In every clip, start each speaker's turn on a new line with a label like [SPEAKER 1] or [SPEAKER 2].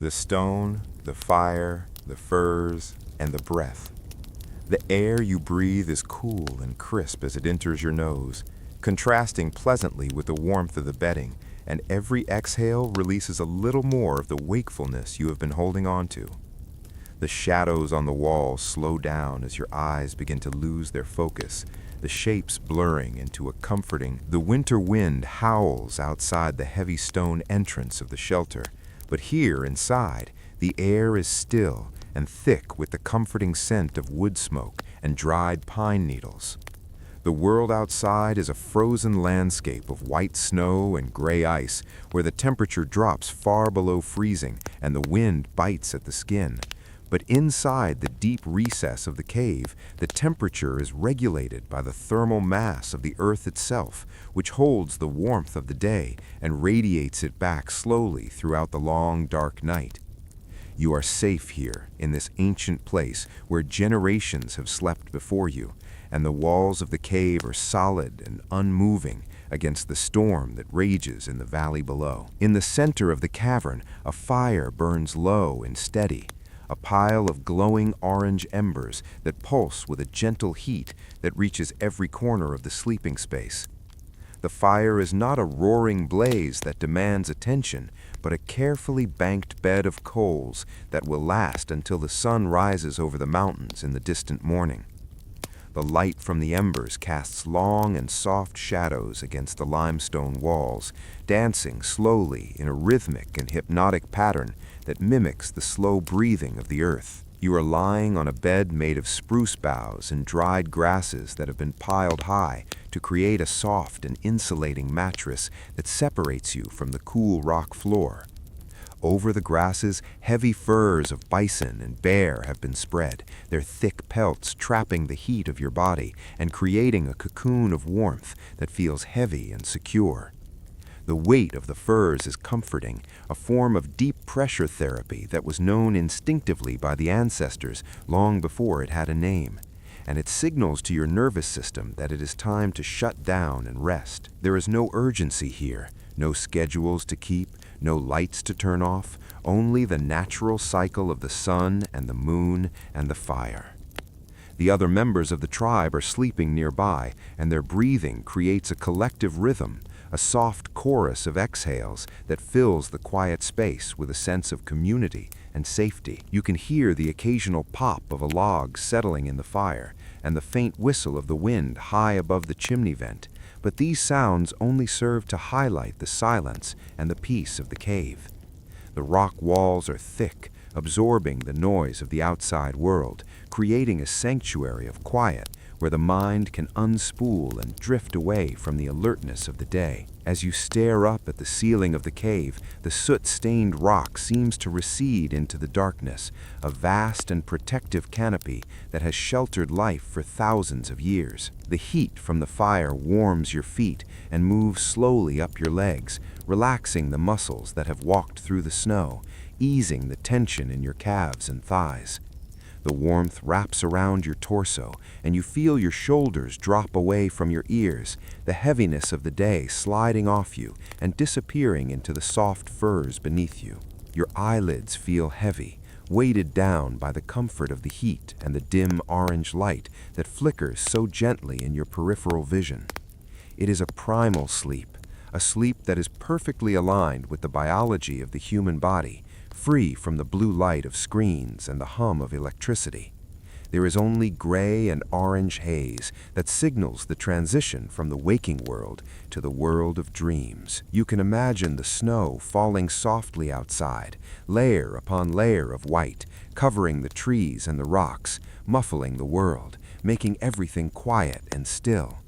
[SPEAKER 1] The stone, the fire, the furs, and the breath. The air you breathe is cool and crisp as it enters your nose, contrasting pleasantly with the warmth of the bedding, and every exhale releases a little more of the wakefulness you have been holding on to. The shadows on the walls slow down as your eyes begin to lose their focus, the shapes blurring into a comforting. The winter wind howls outside the heavy stone entrance of the shelter, but here inside, the air is still and thick with the comforting scent of wood smoke and dried pine needles. The world outside is a frozen landscape of white snow and gray ice, where the temperature drops far below freezing and the wind bites at the skin. But inside the deep recess of the cave, the temperature is regulated by the thermal mass of the earth itself, which holds the warmth of the day and radiates it back slowly throughout the long, dark night. You are safe here in this ancient place where generations have slept before you, and the walls of the cave are solid and unmoving against the storm that rages in the valley below. In the center of the cavern, a fire burns low and steady, a pile of glowing orange embers that pulse with a gentle heat that reaches every corner of the sleeping space. The fire is not a roaring blaze that demands attention, but a carefully banked bed of coals that will last until the sun rises over the mountains in the distant morning. The light from the embers casts long and soft shadows against the limestone walls, dancing slowly in a rhythmic and hypnotic pattern that mimics the slow breathing of the earth. You are lying on a bed made of spruce boughs and dried grasses that have been piled high to create a soft and insulating mattress that separates you from the cool rock floor. Over the grasses, heavy furs of bison and bear have been spread, their thick pelts trapping the heat of your body and creating a cocoon of warmth that feels heavy and secure. The weight of the furs is comforting, a form of deep pressure therapy that was known instinctively by the ancestors long before it had a name, and it signals to your nervous system that it is time to shut down and rest. There is no urgency here, no schedules to keep, no lights to turn off, only the natural cycle of the sun and the moon and the fire. The other members of the tribe are sleeping nearby, and their breathing creates a collective rhythm, a soft chorus of exhales that fills the quiet space with a sense of community and safety. You can hear the occasional pop of a log settling in the fire and the faint whistle of the wind high above the chimney vent, but these sounds only serve to highlight the silence and the peace of the cave. The rock walls are thick, absorbing the noise of the outside world, creating a sanctuary of quiet where the mind can unspool and drift away from the alertness of the day. As you stare up at the ceiling of the cave, the soot-stained rock seems to recede into the darkness, a vast and protective canopy that has sheltered life for thousands of years. The heat from the fire warms your feet and moves slowly up your legs, relaxing the muscles that have walked through the snow, easing the tension in your calves and thighs. The warmth wraps around your torso, and you feel your shoulders drop away from your ears, the heaviness of the day sliding off you and disappearing into the soft furs beneath you. Your eyelids feel heavy, weighted down by the comfort of the heat and the dim orange light that flickers so gently in your peripheral vision. It is a primal sleep, a sleep that is perfectly aligned with the biology of the human body, free from the blue light of screens and the hum of electricity. There is only gray and orange haze that signals the transition from the waking world to the world of dreams. You can imagine the snow falling softly outside, layer upon layer of white, covering the trees and the rocks, muffling the world, making everything quiet and still.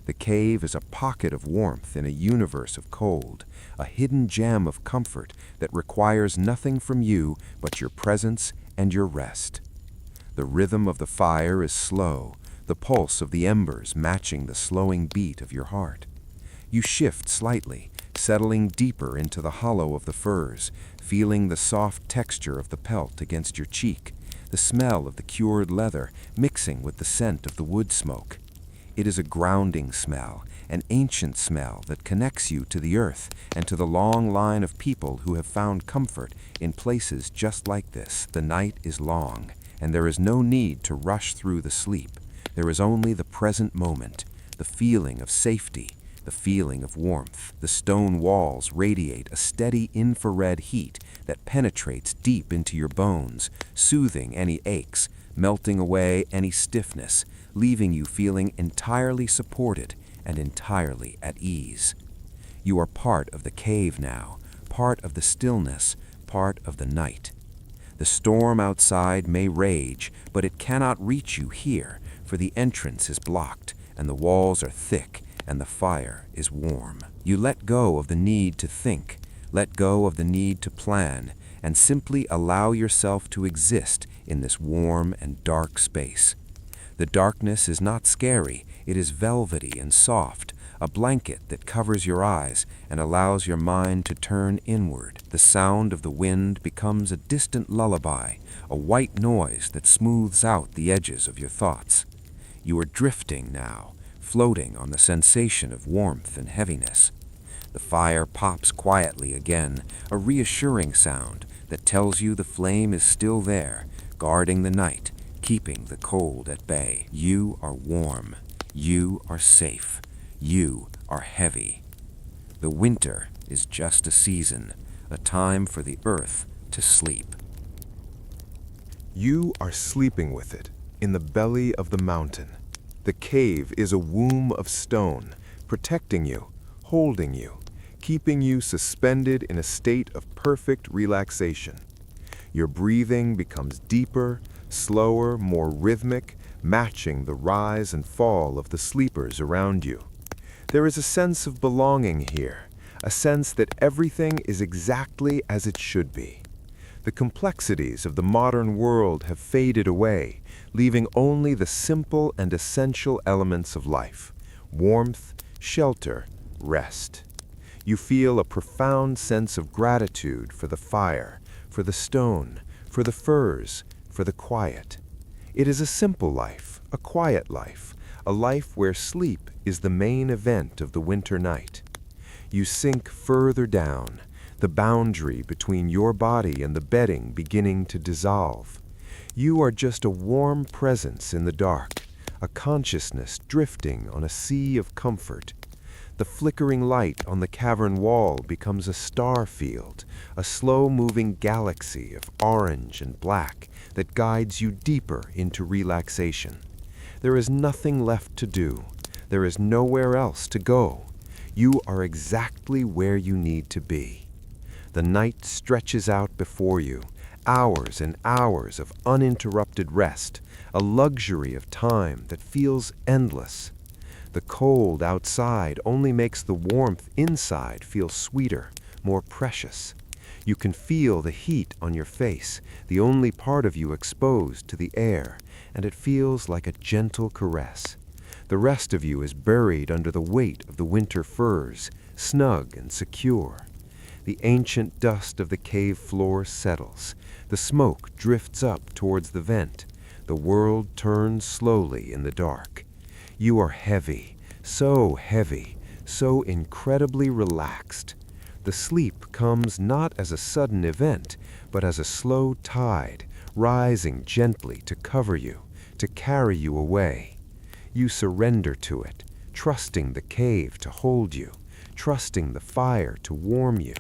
[SPEAKER 1] The cave is a pocket of warmth in a universe of cold, a hidden gem of comfort that requires nothing from you but your presence and your rest. The rhythm of the fire is slow, the pulse of the embers matching the slowing beat of your heart. You shift slightly, settling deeper into the hollow of the furs, feeling the soft texture of the pelt against your cheek, the smell of the cured leather mixing with the scent of the wood smoke.
[SPEAKER 2] It is a grounding smell, an ancient smell that connects you to the earth and to the long line of people who have found comfort in places just like this. The night is long, and there is no need to rush through the sleep. There is only the present moment, the feeling of safety, the feeling of warmth. The stone walls radiate a steady infrared heat that penetrates deep into your bones, soothing any aches, melting away any stiffness, leaving you feeling entirely supported and entirely at ease. You are part of the cave now, part of the stillness, part of the night. The storm outside may rage, but it cannot reach you here, for the entrance is blocked, and the walls are thick, and the fire is warm. You let go of the need to think, let go of the need to plan, and simply allow yourself to exist in this warm and dark space. The darkness is not scary, it is velvety and soft, a blanket that covers your eyes and allows your mind to turn inward. The sound of the wind becomes a distant lullaby, a white noise that smooths out the edges of your thoughts. You are drifting now, floating on the sensation of warmth and heaviness. The fire pops quietly again, a reassuring sound that tells you the flame is still there, guarding the night, keeping the cold at bay. You are warm. You are safe. You are heavy. The winter is just a season, a time for the earth to sleep.
[SPEAKER 1] You are sleeping with it, in the belly of the mountain. The cave is a womb of stone, protecting you, holding you, keeping you suspended in a state of perfect relaxation. Your breathing becomes deeper, slower, more rhythmic, matching the rise and fall of the sleepers around you. There is a sense of belonging here, a sense that everything is exactly as it should be. The complexities of the modern world have faded away, leaving only the simple and essential elements of life: warmth, shelter, rest. You feel a profound sense of gratitude for the fire, for the stone, for the furs, for the quiet. It is a simple life, a quiet life, a life where sleep is the main event of the winter night. You sink further down, the boundary between your body and the bedding beginning to dissolve. You are just a warm presence in the dark, a consciousness drifting on a sea of comfort. The flickering light on the cavern wall becomes a star field, a slow-moving galaxy of orange and black that guides you deeper into relaxation. There is nothing left to do. There is nowhere else to go. You are exactly where you need to be. The night stretches out before you, hours and hours of uninterrupted rest, a luxury of time that feels endless. The cold outside only makes the warmth inside feel sweeter, more precious. You can feel the heat on your face, the only part of you exposed to the air, and it feels like a gentle caress. The rest of you is buried under the weight of the winter furs, snug and secure. The ancient dust of the cave floor settles. The smoke drifts up towards the vent. The world turns slowly in the dark. You are heavy, so incredibly relaxed. The sleep comes not as a sudden event, but as a slow tide, rising gently to cover you, to carry you away. You surrender to it, trusting the cave to hold you, trusting the fire to warm you.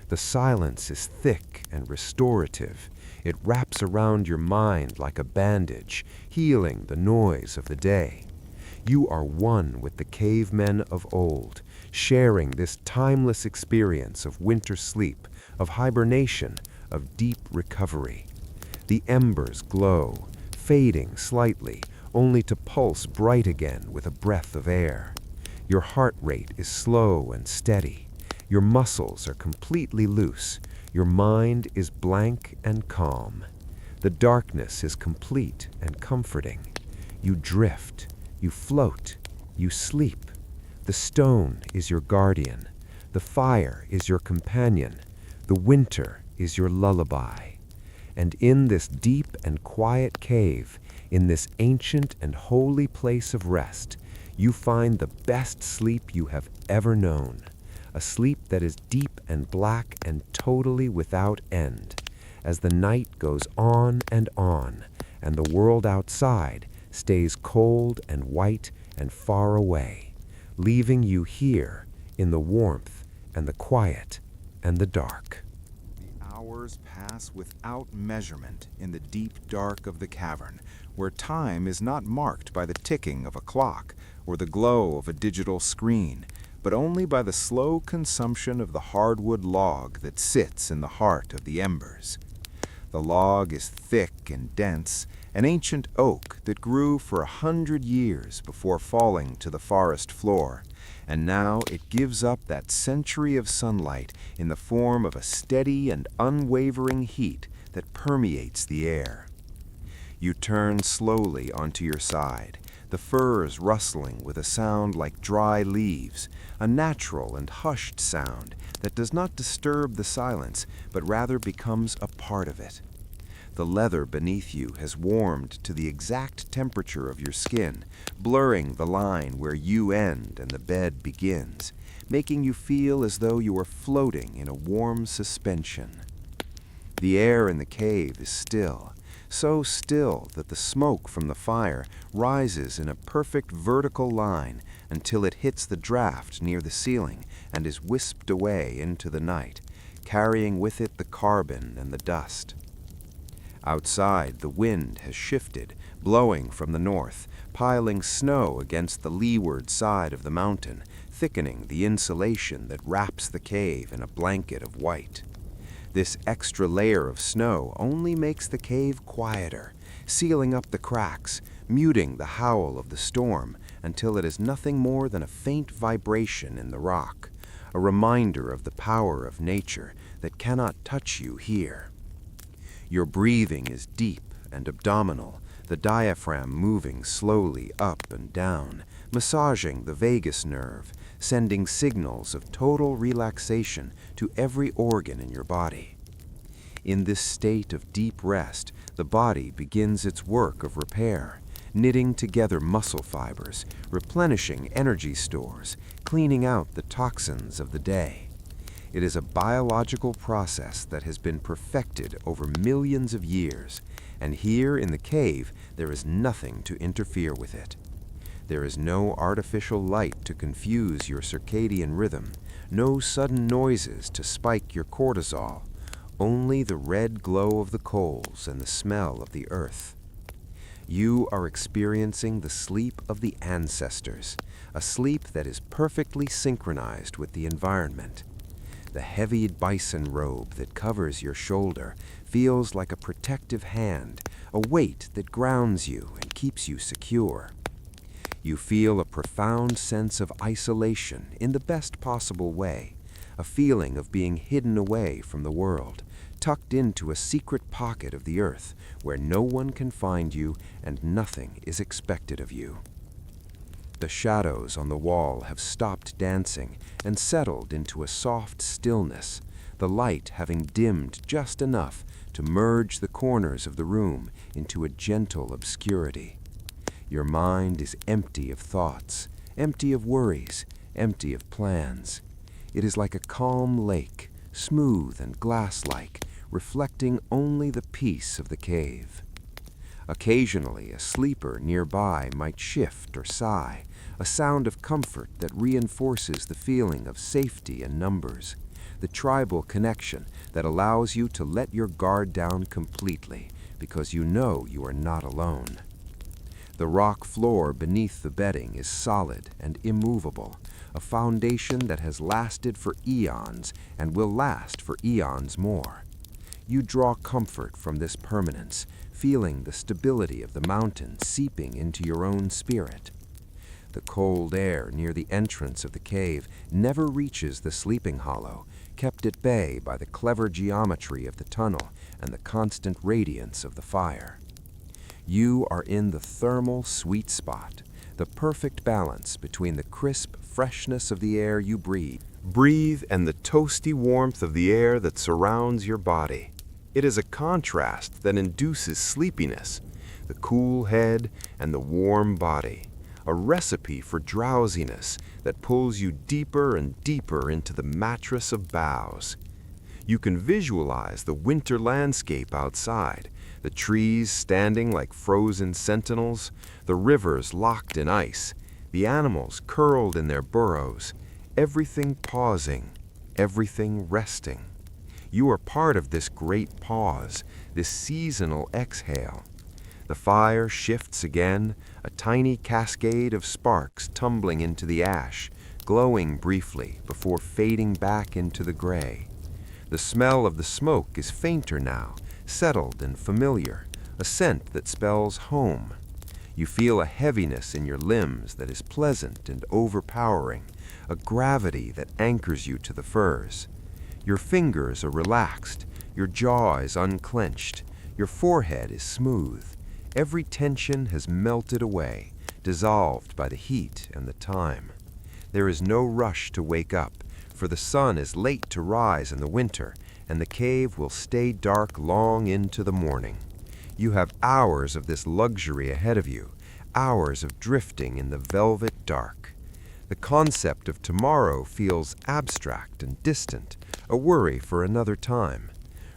[SPEAKER 1] The silence is thick and restorative. It wraps around your mind like a bandage, healing the noise of the day. You are one with the cavemen of old, sharing this timeless experience of winter sleep, of hibernation, of deep recovery. The embers glow, fading slightly, only to pulse bright again with a breath of air. Your heart rate is slow and steady. Your muscles are completely loose. Your mind is blank and calm. The darkness is complete and comforting. You drift. You float, you sleep. The stone is your guardian. The fire is your companion. The winter is your lullaby. And in this deep and quiet cave, in this ancient and holy place of rest,
[SPEAKER 2] You find the best sleep you have ever known, a sleep that is deep and black and totally without end. As the night goes on, and the world outside stays cold and white and far away, leaving you here in the warmth and the quiet and the dark.
[SPEAKER 1] The hours pass without measurement in the deep dark of the cavern, where time is not marked by the ticking of a clock or the glow of a digital screen, but only by the slow consumption of the hardwood log that sits in the heart of the embers. The log is thick and dense, an ancient oak that grew for 100 years before falling to the forest floor, and now it gives up that century of sunlight in the form of a steady and unwavering heat that permeates the air. You turn slowly onto your side, the furs rustling with a sound like dry leaves, a natural and hushed sound that does not disturb the silence, but rather becomes a part of it. The leather beneath you has warmed to the exact temperature of your skin, blurring the line where you end and the bed begins, making you feel as though you are floating in a warm suspension. The air in the cave is still, so still that the smoke from the fire rises in a perfect vertical line until it hits the draft near the ceiling and is whisked away into the night, carrying with it the carbon and the dust. Outside, the wind has shifted, blowing from the north, piling snow against the leeward side of the mountain, thickening the insulation that wraps the cave in a blanket of white. This extra layer of snow only makes the cave quieter, sealing up the cracks, muting the howl of the storm until it is nothing more than a faint vibration in the rock, a reminder of the power of nature that cannot touch you here. Your breathing is deep and abdominal, the diaphragm moving slowly up and down, massaging the vagus nerve, sending signals of total relaxation to every organ in your body. In this state of deep rest, the body begins its work of repair, knitting together muscle fibers, replenishing energy stores, cleaning out the toxins of the day. It is a biological process that has been perfected over millions of years, and here in the cave there is nothing to interfere with it. There is no artificial light to confuse your circadian rhythm, no sudden noises to spike your cortisol, only the red glow of the coals and the smell of the earth. You are experiencing the sleep of the ancestors, a sleep that is perfectly synchronized with the environment. The heavy bison robe that covers your shoulder feels like a protective hand, a weight that grounds you and keeps you secure. You feel a profound sense of isolation in the best possible way, a feeling of being hidden away from the world, tucked into a secret pocket of the earth where no one can find you and nothing is expected of you. The shadows on the wall have stopped dancing and settled into a soft stillness, the light having dimmed just enough to merge the corners of the room into a gentle obscurity. Your mind is empty of thoughts, empty of worries, empty of plans. It is like a calm lake, smooth and glass-like, reflecting only the peace of the cave. Occasionally, a sleeper nearby might shift or sigh, a sound of comfort that reinforces the feeling of safety and numbers, the tribal connection that allows you to let your guard down completely because you know you are not alone. The rock floor beneath the bedding is solid and immovable, a foundation that has lasted for eons and will last for eons more. You draw comfort from this permanence, feeling the stability of the mountain seeping into your own spirit. The cold air near the entrance of the cave never reaches the sleeping hollow, kept at bay by the clever geometry of the tunnel and the constant radiance of the fire. You are in the thermal sweet spot, the perfect balance between the crisp freshness of the air you breathe and the toasty warmth of the air that surrounds your body. It is a contrast that induces sleepiness, the cool head and the warm body,
[SPEAKER 2] a recipe for drowsiness that pulls you deeper and deeper into the mattress of boughs. You can visualize the winter landscape outside, the trees standing like frozen sentinels, the rivers locked in ice, the animals curled in their burrows, everything pausing, everything resting. You are part of this great pause, this seasonal exhale. The fire shifts again, a tiny cascade of sparks tumbling into the ash, glowing briefly before fading back into the gray. The smell of the smoke is fainter now, settled and familiar, a scent that spells home. You feel a heaviness in your limbs that is pleasant and overpowering, a gravity that anchors you to the furs. Your fingers are relaxed, your jaw is unclenched, your forehead is smooth. Every tension has melted away, dissolved by the heat and the time. There is no rush to wake up, for the sun is late to rise in the winter, and the cave will stay dark long into the morning. You have hours of this luxury ahead of you, hours of drifting in the velvet dark. The concept of tomorrow feels abstract and distant, a worry for another time.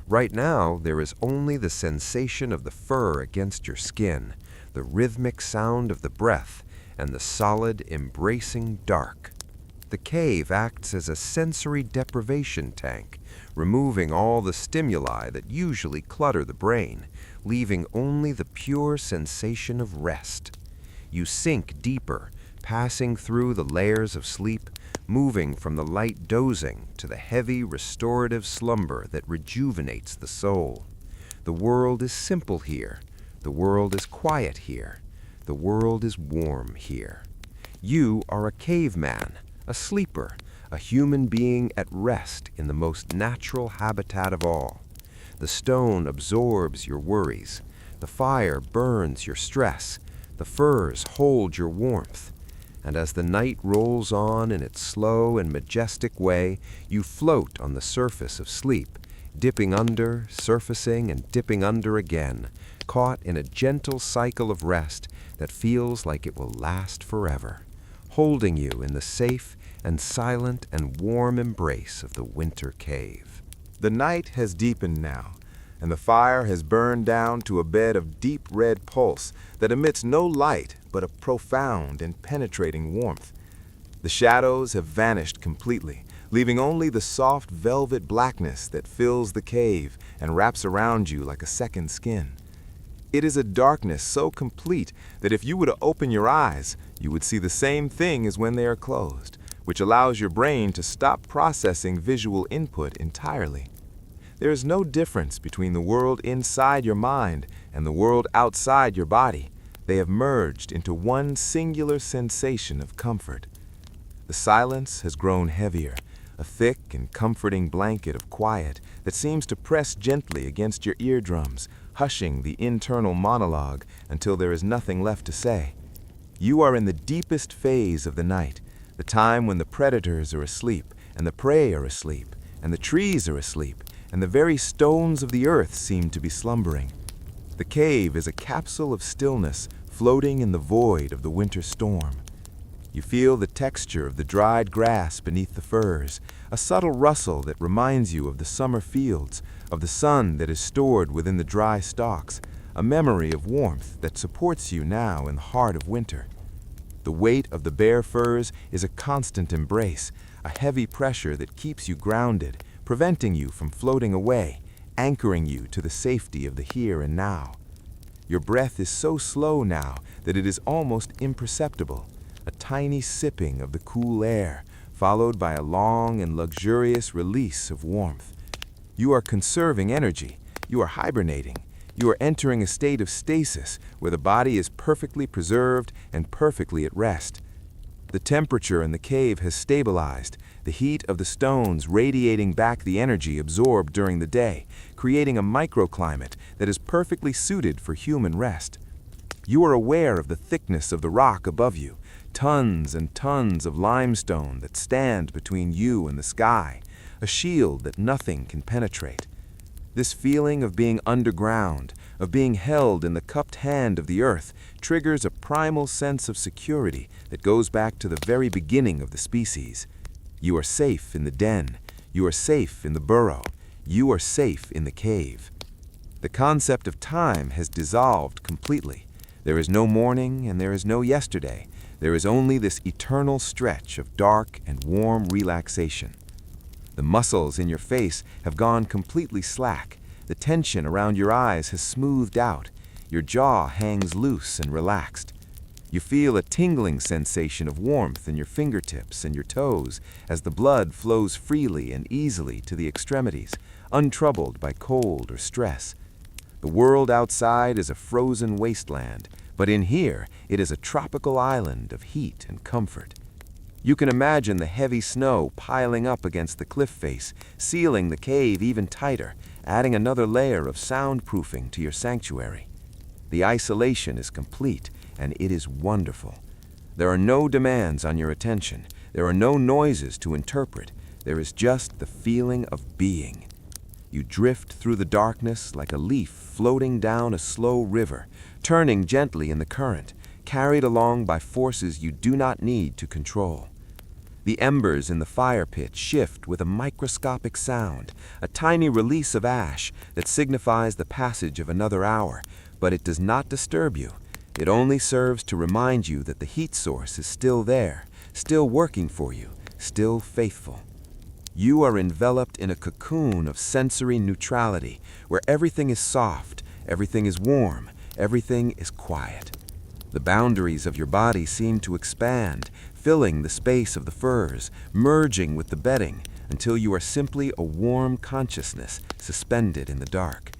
[SPEAKER 2] Right now, there is only the sensation of the fur against your skin, the rhythmic sound of the breath, and the solid, embracing dark. The cave acts as a sensory deprivation tank, removing all the stimuli that usually clutter the brain, leaving only the pure sensation of rest. You sink deeper, passing through the layers of sleep, moving from the light dozing to the heavy restorative slumber that rejuvenates the soul. The world is simple here. The world is quiet here. The world is warm here. You are a caveman, a sleeper, a human being at rest in the most natural habitat of all. The stone absorbs your worries. The fire burns your stress. The furs hold your warmth. And as the night rolls on in its slow and majestic way, you float on the surface of sleep, dipping under, surfacing, and dipping under again, caught in a gentle cycle of rest that feels like it will last forever, holding you in the safe and silent and warm embrace of the winter cave.
[SPEAKER 1] The night has deepened now, and the fire has burned down to a bed of deep red pulse that emits no light but a profound and penetrating warmth. The shadows have vanished completely, leaving only the soft velvet blackness that fills the cave and wraps around you like a second skin. It is a darkness so complete that if you were to open your eyes, you would see the same thing as when they are closed, which allows your brain to stop processing visual input entirely. There is no difference between the world inside your mind and the world outside your body. They have merged into one singular sensation of comfort. The silence has grown heavier, a thick and comforting blanket of quiet that seems to press gently against your eardrums, hushing the internal monologue until there is nothing left to say. You are in the deepest phase of the night, the time when the predators are asleep, and the prey are asleep, and the trees are asleep, and the very stones of the earth seem to be slumbering. The cave is a capsule of stillness floating in the void of the winter storm. You feel the texture of the dried grass beneath the firs, a subtle rustle that reminds you of the summer fields, of the sun that is stored within the dry stalks, a memory of warmth that supports you now in the heart of winter. The weight of the bare firs is a constant embrace, a heavy pressure that keeps you grounded, preventing you from floating away, anchoring you to the safety of the here and now. Your breath is so slow now that it is almost imperceptible, a tiny sipping of the cool air, followed by a long and luxurious release of warmth. You are conserving energy. You are hibernating. You are entering a state of stasis where the body is perfectly preserved and perfectly at rest. The temperature in the cave has stabilized, the heat of the stones radiating back the energy absorbed during the day, creating a microclimate that is perfectly suited for human rest. You are aware of the thickness of the rock above you, tons and tons of limestone that stand between you and the sky, a shield that nothing can penetrate.
[SPEAKER 2] This feeling of being underground, of being held in the cupped hand of the earth, triggers a primal sense of security that goes back to the very beginning of the species. You are safe in the den. You are safe in the burrow. You are safe in the cave. The concept of time has dissolved completely. There is no morning and there is no yesterday. There is only this eternal stretch of dark and warm relaxation. The muscles in your face have gone completely slack. The tension around your eyes has smoothed out. Your jaw hangs loose and relaxed. You feel a tingling sensation of warmth in your fingertips and your toes as the blood flows freely and easily to the extremities, untroubled by cold or stress. The world outside is a frozen wasteland, but in here it is a tropical island of heat and comfort. You can imagine the heavy snow piling up against the cliff face, sealing the cave even tighter, adding another layer of soundproofing to your sanctuary. The isolation is complete, and it is wonderful. There are no demands on your attention. There are no noises to interpret. There is just the feeling of being. You drift through the darkness like a leaf floating down a slow river, turning gently in the current, carried along by forces you do not need to control. The embers in the fire pit shift with a microscopic sound, a tiny release of ash that signifies the passage of another hour, but it does not disturb you. It only serves to remind you that the heat source is still there, still working for you, still faithful. You are enveloped in a cocoon of sensory neutrality, where everything is soft, everything is warm, everything is quiet. The boundaries of your body seem to expand, filling the space of the furs, merging with the bedding, until you are simply a warm consciousness suspended in the dark.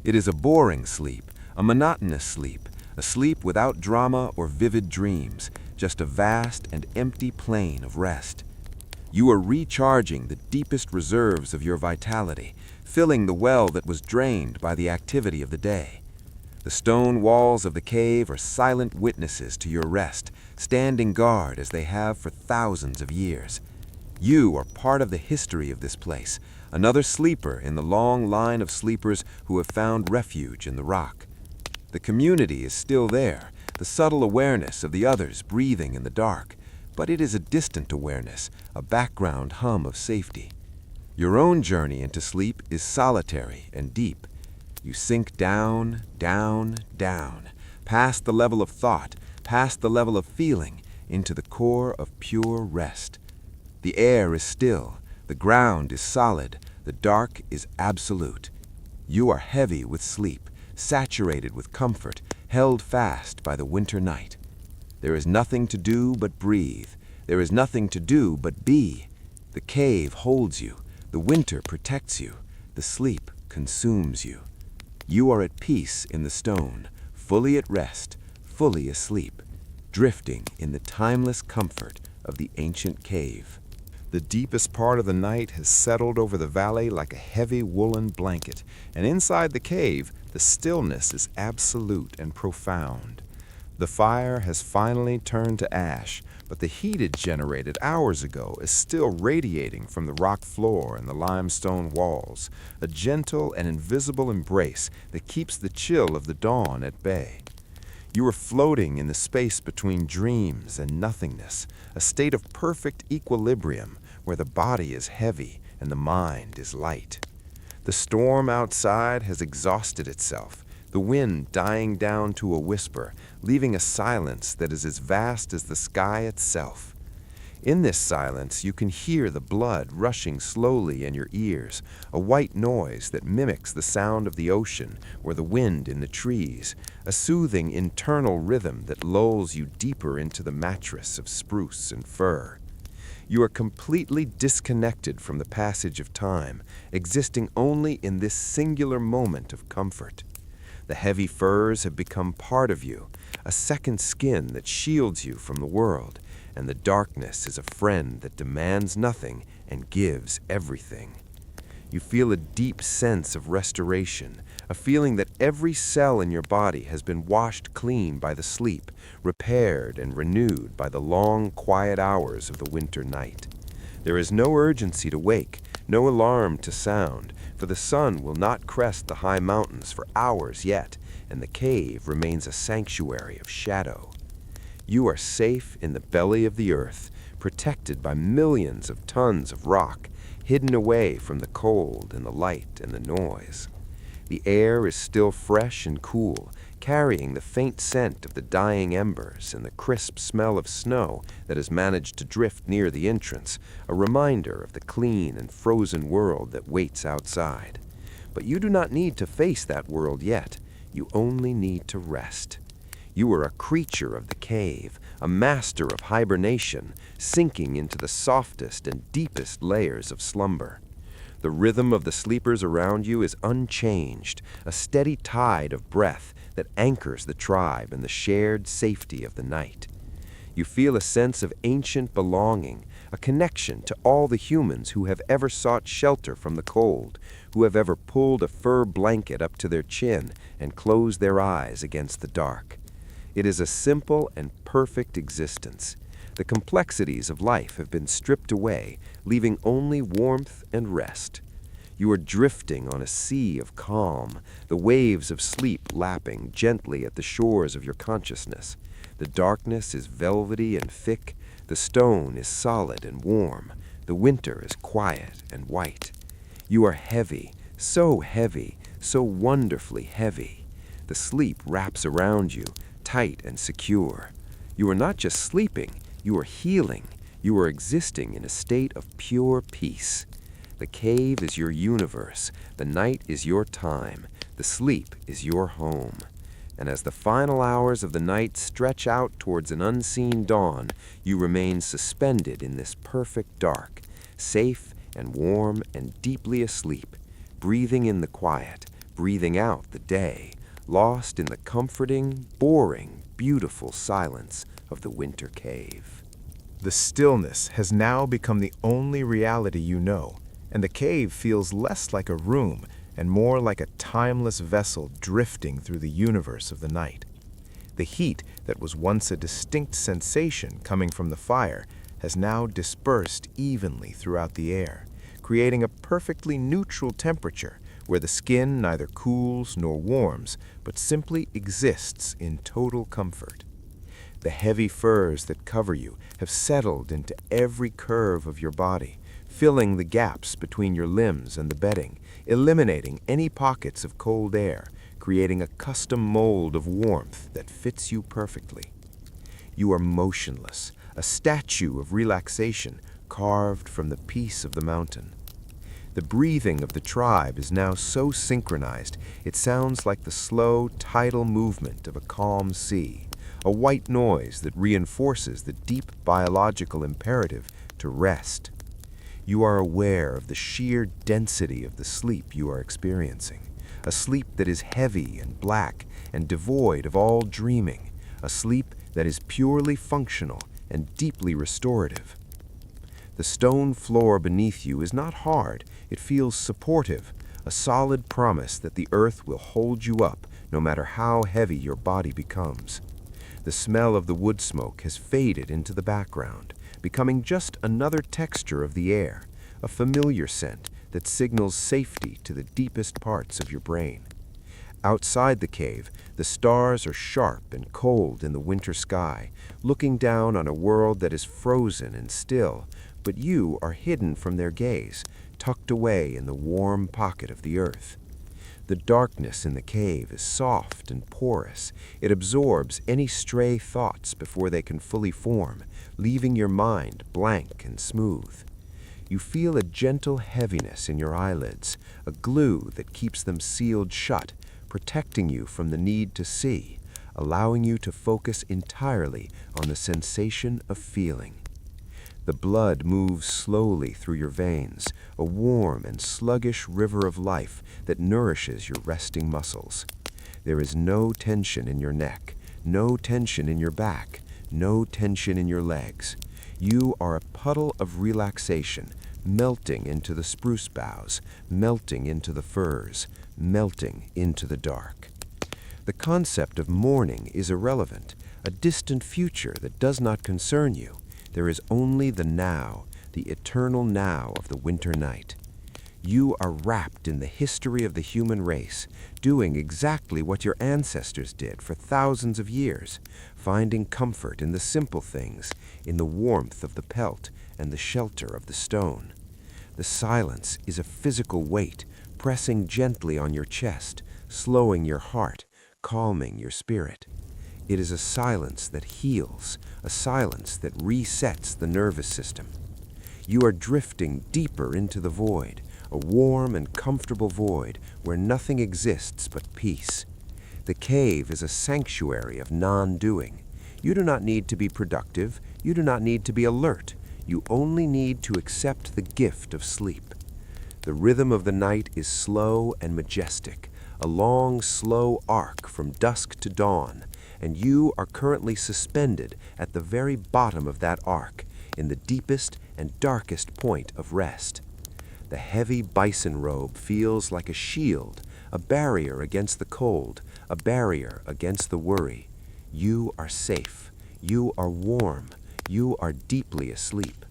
[SPEAKER 2] It is a boring sleep, a monotonous sleep, a sleep without drama or vivid dreams, just a vast and empty plain of rest. You are recharging the deepest reserves of your vitality, filling the well that was drained by the activity of the day. The stone walls of the cave are silent witnesses to your rest, standing guard as they have for thousands of years. You are part of the history of this place, another sleeper in the long line of sleepers who have found refuge in the rock. The community is still there, the subtle awareness of the others breathing in the dark, but it is a distant awareness, a background hum of safety. Your own journey into sleep is solitary and deep. You sink down, down, down, past the level of thought, past the level of feeling, into the core of pure rest. The air is still, the ground is solid, the dark is absolute. You are heavy with sleep, saturated with comfort, held fast by the winter night. There is nothing to do but breathe. There is nothing to do but be. The cave holds you. The winter protects you. The sleep consumes you. You are at peace in the stone, fully at rest, fully asleep, drifting in the timeless comfort of the ancient cave.
[SPEAKER 1] The deepest part of the night has settled over the valley like a heavy woolen blanket, and inside the cave, the stillness is absolute and profound. The fire has finally turned to ash, but the heat it generated hours ago is still radiating from the rock floor and the limestone walls, a gentle and invisible embrace that keeps the chill of the dawn at bay. You are floating in the space between dreams and nothingness, a state of perfect equilibrium where the body is heavy and the mind is light. The storm outside has exhausted itself, the wind dying down to a whisper, leaving a silence that is as vast as the sky itself. In this silence, you can hear the blood rushing slowly in your ears, a white noise that mimics the sound of the ocean or the wind in the trees, a soothing internal rhythm that lulls you deeper into the mattress of spruce and fir. You are completely disconnected from the passage of time, existing only in this singular moment of comfort. The heavy furs have become part of you, a second skin that shields you from the world, and the darkness is a friend that demands nothing and gives everything. You feel a deep sense of restoration, a feeling that every cell in your body has been washed clean by the sleep, repaired and renewed by the long, quiet hours of the winter night. There is no urgency to wake,
[SPEAKER 2] No alarm to sound, for the sun will not crest the high mountains for hours yet, and the cave remains a sanctuary of shadow. You are safe in the belly of the earth, protected by millions of tons of rock, hidden away from the cold and the light and the noise. The air is still fresh and cool, carrying the faint scent of the dying embers and the crisp smell of snow that has managed to drift near the entrance, a reminder of the clean and frozen world that waits outside. But you do not need to face that world yet. You only need to rest. You are a creature of the cave, a master of hibernation, sinking into the softest and deepest layers of slumber. The rhythm of the sleepers around you is unchanged, a steady tide of breath that anchors the tribe in the shared safety of the night. You feel a sense of ancient belonging, a connection to all the humans who have ever sought shelter from the cold, who have ever pulled a fur blanket up to their chin and closed their eyes against the dark. It is a simple and perfect existence. The complexities of life have been stripped away, leaving only warmth and rest. You are drifting on a sea of calm, the waves of sleep lapping gently at the shores of your consciousness. The darkness is velvety and thick, the stone is solid and warm, the winter is quiet and white. You are heavy, so wonderfully heavy. The sleep wraps around you, tight and secure. You are not just sleeping, you are healing. You are existing in a state of pure peace. The cave is your universe, the night is your time, the sleep is your home. And as the final hours of the night stretch out towards an unseen dawn, you remain suspended in this perfect dark, safe and warm and deeply asleep, breathing in the quiet, breathing out the day, lost in the comforting, boring, beautiful silence of the winter cave.
[SPEAKER 1] The stillness has now become the only reality you know, and the cave feels less like a room and more like a timeless vessel drifting through the universe of the night. The heat that was once a distinct sensation coming from the fire has now dispersed evenly throughout the air, creating a perfectly neutral temperature where the skin neither cools nor warms, but simply exists in total comfort. The heavy furs that cover you have settled into every curve of your body, filling the gaps between your limbs and the bedding, eliminating any pockets of cold air, creating a custom mold of warmth that fits you perfectly. You are motionless, a statue of relaxation carved from the peace of the mountain. The breathing of the tribe is now so synchronized it sounds like the slow tidal movement of a calm sea, a white noise that reinforces the deep biological imperative to rest. You are aware of the sheer density of the sleep you are experiencing, a sleep that is heavy and black and devoid of all dreaming, a sleep that is purely functional and deeply restorative. The stone floor beneath you is not hard, it feels supportive, a solid promise that the earth will hold you up no matter how heavy your body becomes. The smell of the wood smoke has faded into the background, becoming just another texture of the air, a familiar scent that signals safety to the deepest parts of your brain. Outside the cave, the stars are sharp and cold in the winter sky, looking down on a world that is frozen and still, but you are hidden from their gaze, tucked away in the warm pocket of the earth. The darkness in the cave is soft and porous. It absorbs any stray thoughts before they can fully form, leaving your mind blank and smooth. You feel a gentle heaviness in your eyelids, a glue that keeps them sealed shut, protecting you from the need to see, allowing you to focus entirely on the sensation of feeling. The blood moves slowly through your veins, a warm and sluggish river of life that nourishes your resting muscles. There is no tension in your neck, no tension in your back, no tension in your legs. You are a puddle of relaxation, melting into the spruce boughs, melting into the firs, melting into the dark. The concept of morning is irrelevant, a distant future that does not concern you. There is only the now, the eternal now of the winter night.
[SPEAKER 2] You are wrapped in the history of the human race, doing exactly what your ancestors did for thousands of years, finding comfort in the simple things, in the warmth of the pelt and the shelter of the stone. The silence is a physical weight, pressing gently on your chest, slowing your heart, calming your spirit. It is a silence that heals, a silence that resets the nervous system. You are drifting deeper into the void, a warm and comfortable void where nothing exists but peace. The cave is a sanctuary of non-doing. You do not need to be productive. You do not need to be alert. You only need to accept the gift of sleep. The rhythm of the night is slow and majestic, a long, slow arc from dusk to dawn, and you are currently suspended at the very bottom of that arc, in the deepest and darkest point of rest. The heavy bison robe feels like a shield, a barrier against the cold, a barrier against the worry. You are safe. You are warm. You are deeply asleep.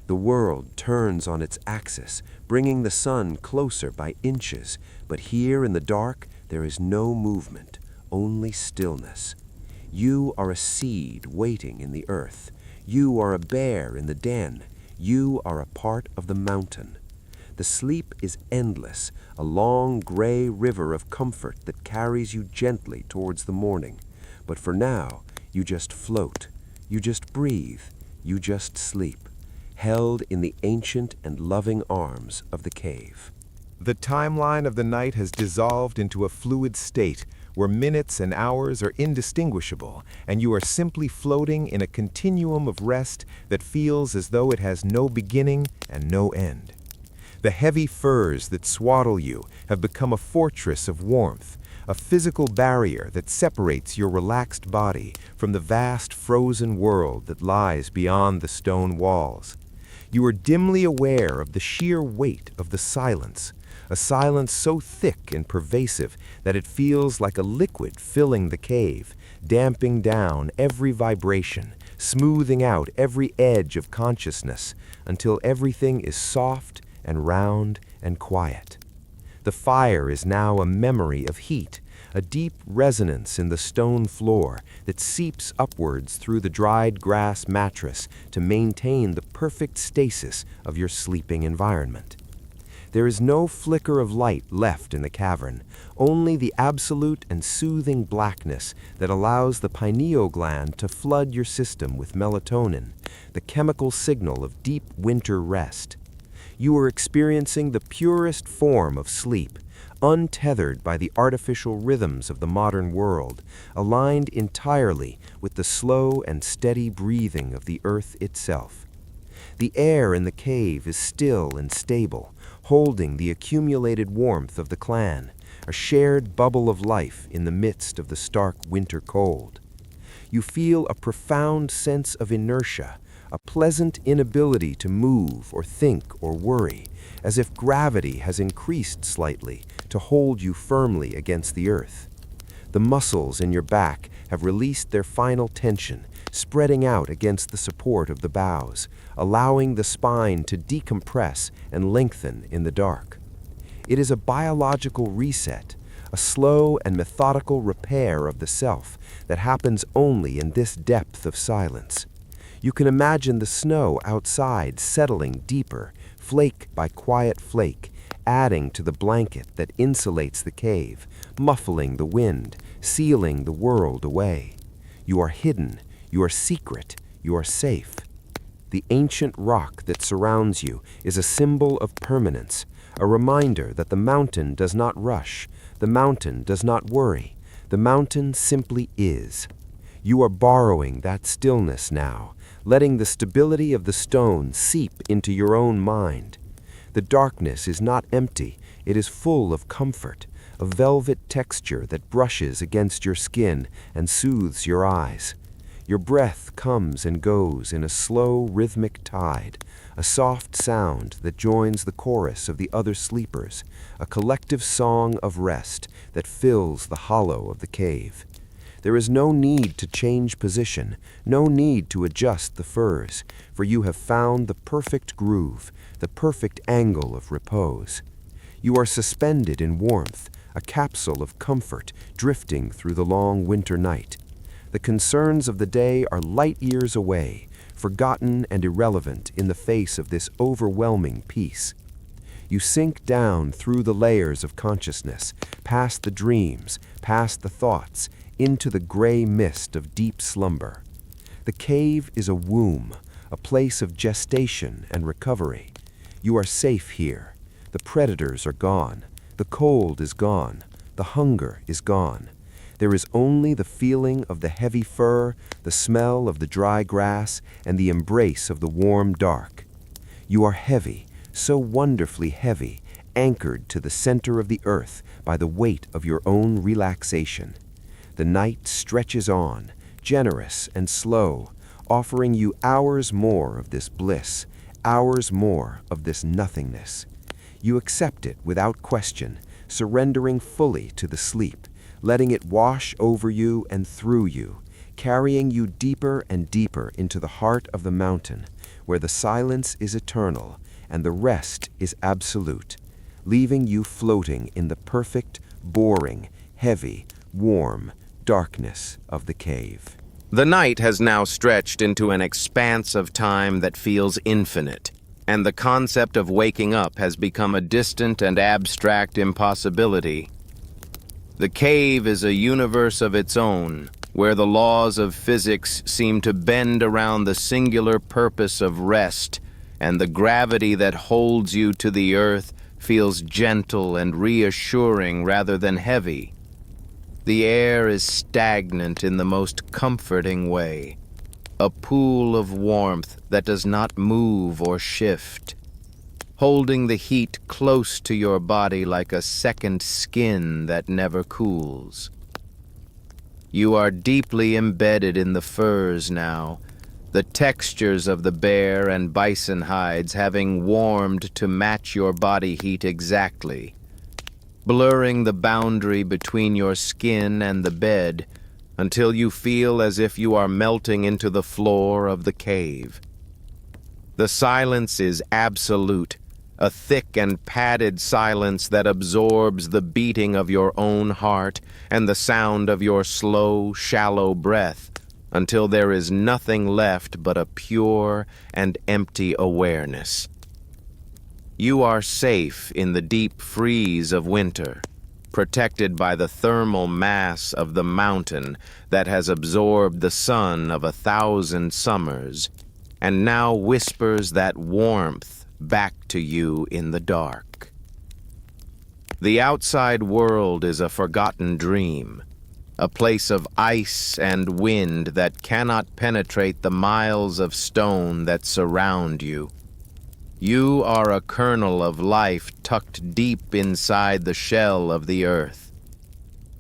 [SPEAKER 2] The world turns on its axis, bringing the sun closer by inches, but here in the dark there is no movement, only stillness. You are a seed waiting in the earth. You are a bear in the den. You are a part of the mountain. The sleep is endless, a long gray river of comfort that carries you gently towards the morning. But for now, you just float. You just breathe. You just sleep, held in the ancient and loving arms of the cave.
[SPEAKER 1] The timeline of the night has dissolved into a fluid state where minutes and hours are indistinguishable, and you are simply floating in a continuum of rest that feels as though it has no beginning and no end. The heavy furs that swaddle you have become a fortress of warmth, a physical barrier that separates your relaxed body from the vast frozen world that lies beyond the stone walls. You are dimly aware of the sheer weight of the silence, a silence so thick and pervasive that it feels like a liquid filling the cave, damping down every vibration, smoothing out every edge of consciousness until everything is soft and round and quiet. The fire is now a memory of heat, a deep resonance in the stone floor that seeps upwards through the dried grass mattress to maintain the perfect stasis of your sleeping environment. There is no flicker of light left in the cavern, only the absolute and soothing blackness that allows the pineal gland to flood your system with melatonin, the chemical signal of deep winter rest. You are experiencing the purest form of sleep, untethered by the artificial rhythms of the modern world, aligned entirely with the slow and steady breathing of the earth itself. The air in the cave is still and stable, holding the accumulated warmth of the clan, a shared bubble of life in the midst of the stark winter cold. You feel a profound sense of inertia, a pleasant inability to move or think or worry, as if gravity has increased slightly to hold you firmly against the earth. The muscles in your back have released their final tension, spreading out against the support of the boughs, allowing the spine to decompress and lengthen in the dark. It is a biological reset, a slow and methodical repair of the self that happens only in this depth of silence. You can imagine the snow outside settling deeper, flake by quiet flake, adding to the blanket that insulates the cave, muffling the wind, sealing the world away. You are hidden, you are secret, you are safe. The ancient rock that surrounds you is a symbol of permanence, a reminder that the mountain does not rush, the mountain does not worry, the mountain simply is. You are borrowing that stillness now, letting the stability of the stone seep into your own mind. The darkness is not empty, it is full of comfort, a velvet texture that brushes against your skin and soothes your eyes. Your breath comes and goes in a slow, rhythmic tide, a soft sound that joins the chorus of the other sleepers, a collective song of rest that fills the hollow of the cave.
[SPEAKER 2] There is no need to change position, no need to adjust the furs, for you have found the perfect groove, the perfect angle of repose. You are suspended in warmth, a capsule of comfort drifting through the long winter night. The concerns of the day are light years away, forgotten and irrelevant in the face of this overwhelming peace. You sink down through the layers of consciousness, past the dreams, past the thoughts, into the gray mist of deep slumber. The cave is a womb, a place of gestation and recovery. You are safe here. The predators are gone. The cold is gone. The hunger is gone. There is only the feeling of the heavy fur, the smell of the dry grass, and the embrace of the warm dark. You are heavy, so wonderfully heavy, anchored to the center of the earth by the weight of your own relaxation. The night stretches on, generous and slow, offering you hours more of this bliss, hours more of this nothingness. You accept it without question, surrendering fully to the sleep, letting it wash over you and through you, carrying you deeper and deeper into the heart of the mountain, where the silence is eternal and the rest is absolute, leaving you floating in the perfect, boring, heavy, warm darkness of the cave.
[SPEAKER 3] The night has now stretched into an expanse of time that feels infinite, and the concept of waking up has become a distant and abstract impossibility. The cave is a universe of its own, where the laws of physics seem to bend around the singular purpose of rest, and the gravity that holds you to the earth feels gentle and reassuring rather than heavy. The air is stagnant in the most comforting way, a pool of warmth that does not move or shift, holding the heat close to your body like a second skin that never cools. You are deeply embedded in the furs now, the textures of the bear and bison hides having warmed to match your body heat exactly, blurring the boundary between your skin and the bed until you feel as if you are melting into the floor of the cave. The silence is absolute, a thick and padded silence that absorbs the beating of your own heart and the sound of your slow, shallow breath until there is nothing left but a pure and empty awareness. You are safe in the deep freeze of winter, protected by the thermal mass of the mountain that has absorbed the sun of 1,000 summers, and now whispers that warmth back to you in the dark. The outside world is a forgotten dream, a place of ice and wind that cannot penetrate the miles of stone that surround you. You are a kernel of life tucked deep inside the shell of the earth.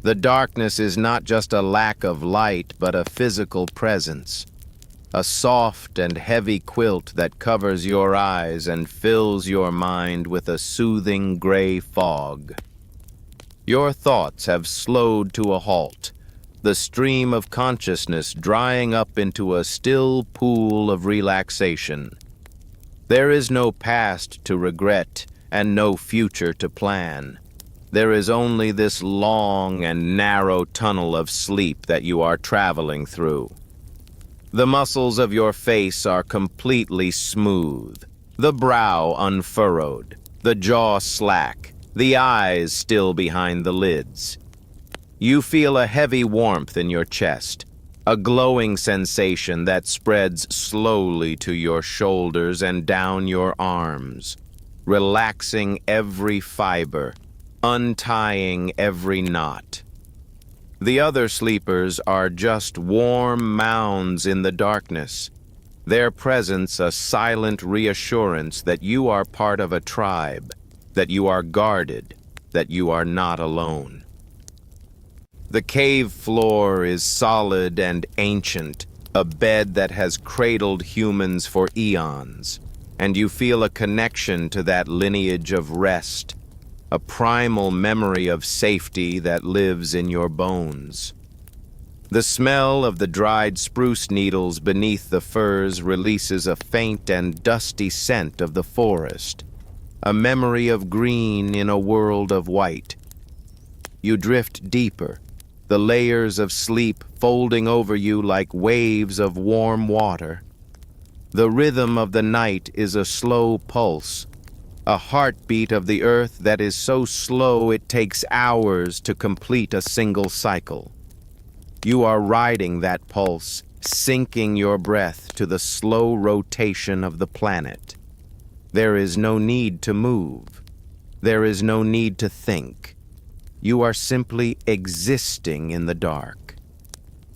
[SPEAKER 3] The darkness is not just a lack of light, but a physical presence, a soft and heavy quilt that covers your eyes and fills your mind with a soothing gray fog. Your thoughts have slowed to a halt, the stream of consciousness drying up into a still pool of relaxation. There is no past to regret and no future to plan. There is only this long and narrow tunnel of sleep that you are traveling through. The muscles of your face are completely smooth, the brow unfurrowed, the jaw slack, the eyes still behind the lids. You feel a heavy warmth in your chest, a glowing sensation that spreads slowly to your shoulders and down your arms, relaxing every fiber, untying every knot. The other sleepers are just warm mounds in the darkness, their presence a silent reassurance that you are part of a tribe, that you are guarded, that you are not alone. The cave floor is solid and ancient, a bed that has cradled humans for eons, and you feel a connection to that lineage of rest, a primal memory of safety that lives in your bones. The smell of the dried spruce needles beneath the firs releases a faint and dusty scent of the forest, a memory of green in a world of white. You drift deeper, the layers of sleep folding over you like waves of warm water. The rhythm of the night is a slow pulse, a heartbeat of the earth that is so slow it takes hours to complete a single cycle. You are riding that pulse, syncing your breath to the slow rotation of the planet. There is no need to move. There is no need to think. You are simply existing in the dark.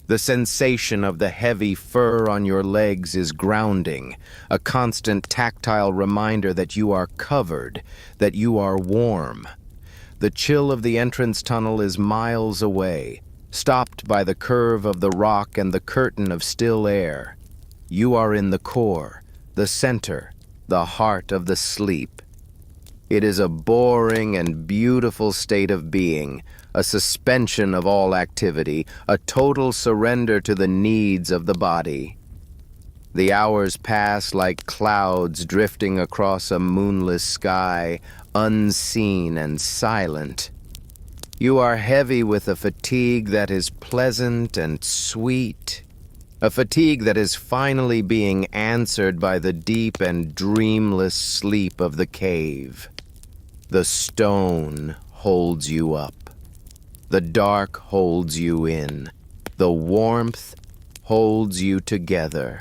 [SPEAKER 3] The sensation of the heavy fur on your legs is grounding, a constant tactile reminder that you are covered, that you are warm. The chill of the entrance tunnel is miles away, stopped by the curve of the rock and the curtain of still air. You are in the core, the center, the heart of the sleep. It is a boring and beautiful state of being, a suspension of all activity, a total surrender to the needs of the body. The hours pass like clouds drifting across a moonless sky, unseen and silent. You are heavy with a fatigue that is pleasant and sweet, a fatigue that is finally being answered by the deep and dreamless sleep of the cave. The stone holds you up. The dark holds you in. The warmth holds you together.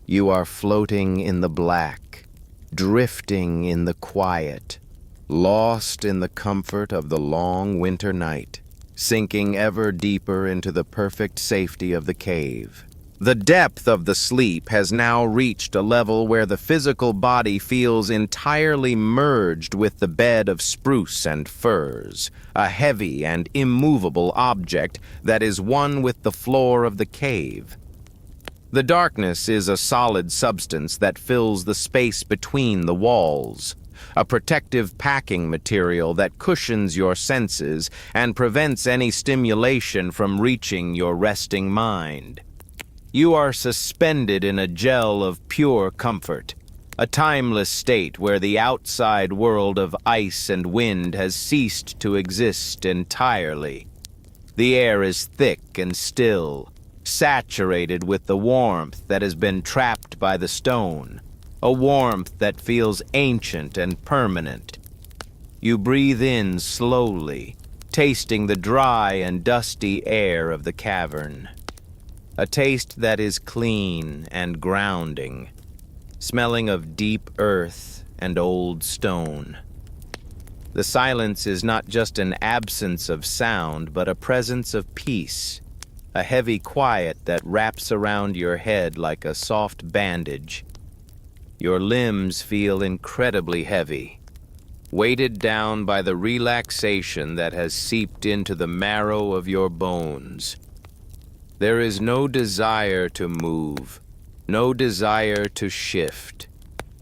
[SPEAKER 3] You are floating in the black, drifting in the quiet, lost in the comfort of the long winter night, sinking ever deeper into the perfect safety of the cave. The depth of the sleep has now reached a level where the physical body feels entirely merged with the bed of spruce and firs, a heavy and immovable object that is one with the floor of the cave. The darkness is a solid substance that fills the space between the walls, a protective packing material that cushions your senses and prevents any stimulation from reaching your resting mind. You are suspended in a gel of pure comfort, a timeless state where the outside world of ice and wind has ceased to exist entirely. The air is thick and still, saturated with the warmth that has been trapped by the stone, a warmth that feels ancient and permanent. You breathe in slowly, tasting the dry and dusty air of the cavern. A taste that is clean and grounding, smelling of deep earth and old stone. The silence is not just an absence of sound, but a presence of peace, a heavy quiet that wraps around your head like a soft bandage. Your limbs feel incredibly heavy, weighted down by the relaxation that has seeped into the marrow of your bones. There is no desire to move, no desire to shift,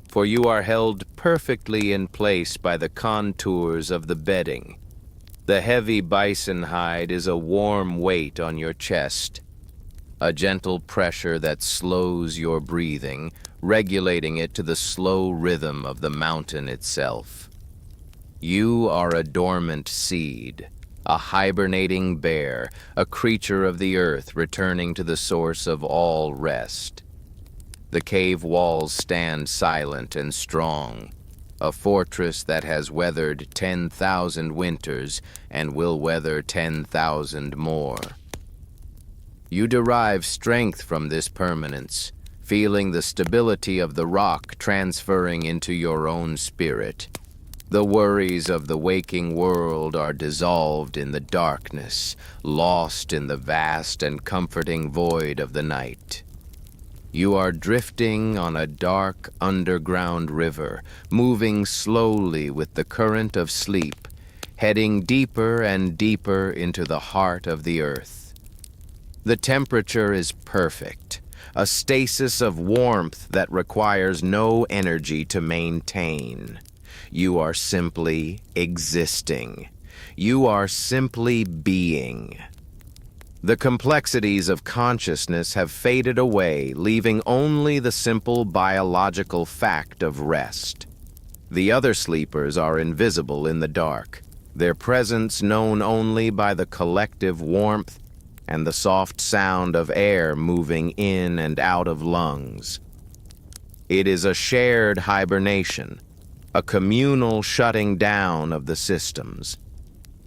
[SPEAKER 3] for you are held perfectly in place by the contours of the bedding. The heavy bison hide is a warm weight on your chest, a gentle pressure that slows your breathing, regulating it to the slow rhythm of the mountain itself. You are a dormant seed, a hibernating bear, a creature of the earth returning to the source of all rest. The cave walls stand silent and strong, a fortress that has weathered 10,000 winters and will weather 10,000 more. You derive strength from this permanence, feeling the stability of the rock transferring into your own spirit. The worries of the waking world are dissolved in the darkness, lost in the vast and comforting void of the night. You are drifting on a dark underground river, moving slowly with the current of sleep, heading deeper and deeper into the heart of the earth. The temperature is perfect, a stasis of warmth that requires no energy to maintain. You are simply existing. You are simply being. The complexities of consciousness have faded away, leaving only the simple biological fact of rest. The other sleepers are invisible in the dark, their presence known only by the collective warmth and the soft sound of air moving in and out of lungs. It is a shared hibernation, a communal shutting down of the systems.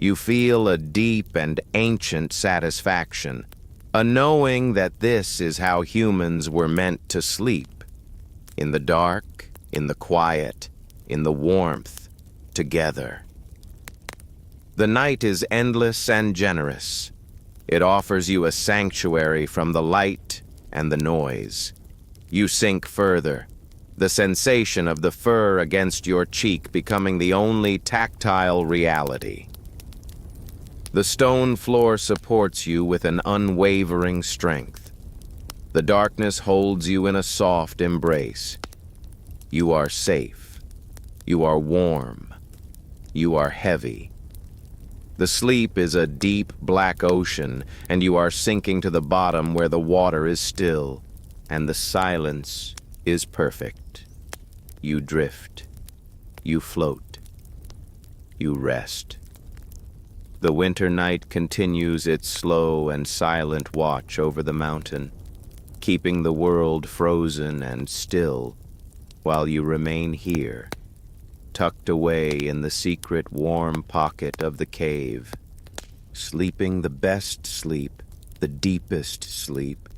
[SPEAKER 3] You feel a deep and ancient satisfaction, a knowing that this is how humans were meant to sleep. In the dark, in the quiet, in the warmth, together. The night is endless and generous. It offers you a sanctuary from the light and the noise. You sink further, the sensation of the fur against your cheek becoming the only tactile reality. The stone floor supports you with an unwavering strength. The darkness holds you in a soft embrace. You are safe. You are warm. You are heavy. The sleep is a deep black ocean, and you are sinking to the bottom where the water is still, and the silence is perfect. You drift. You float. You rest. The winter night continues its slow and silent watch over the mountain, keeping the world frozen and still, while you remain here, tucked away in the secret warm pocket of the cave, sleeping the best sleep, the deepest sleep,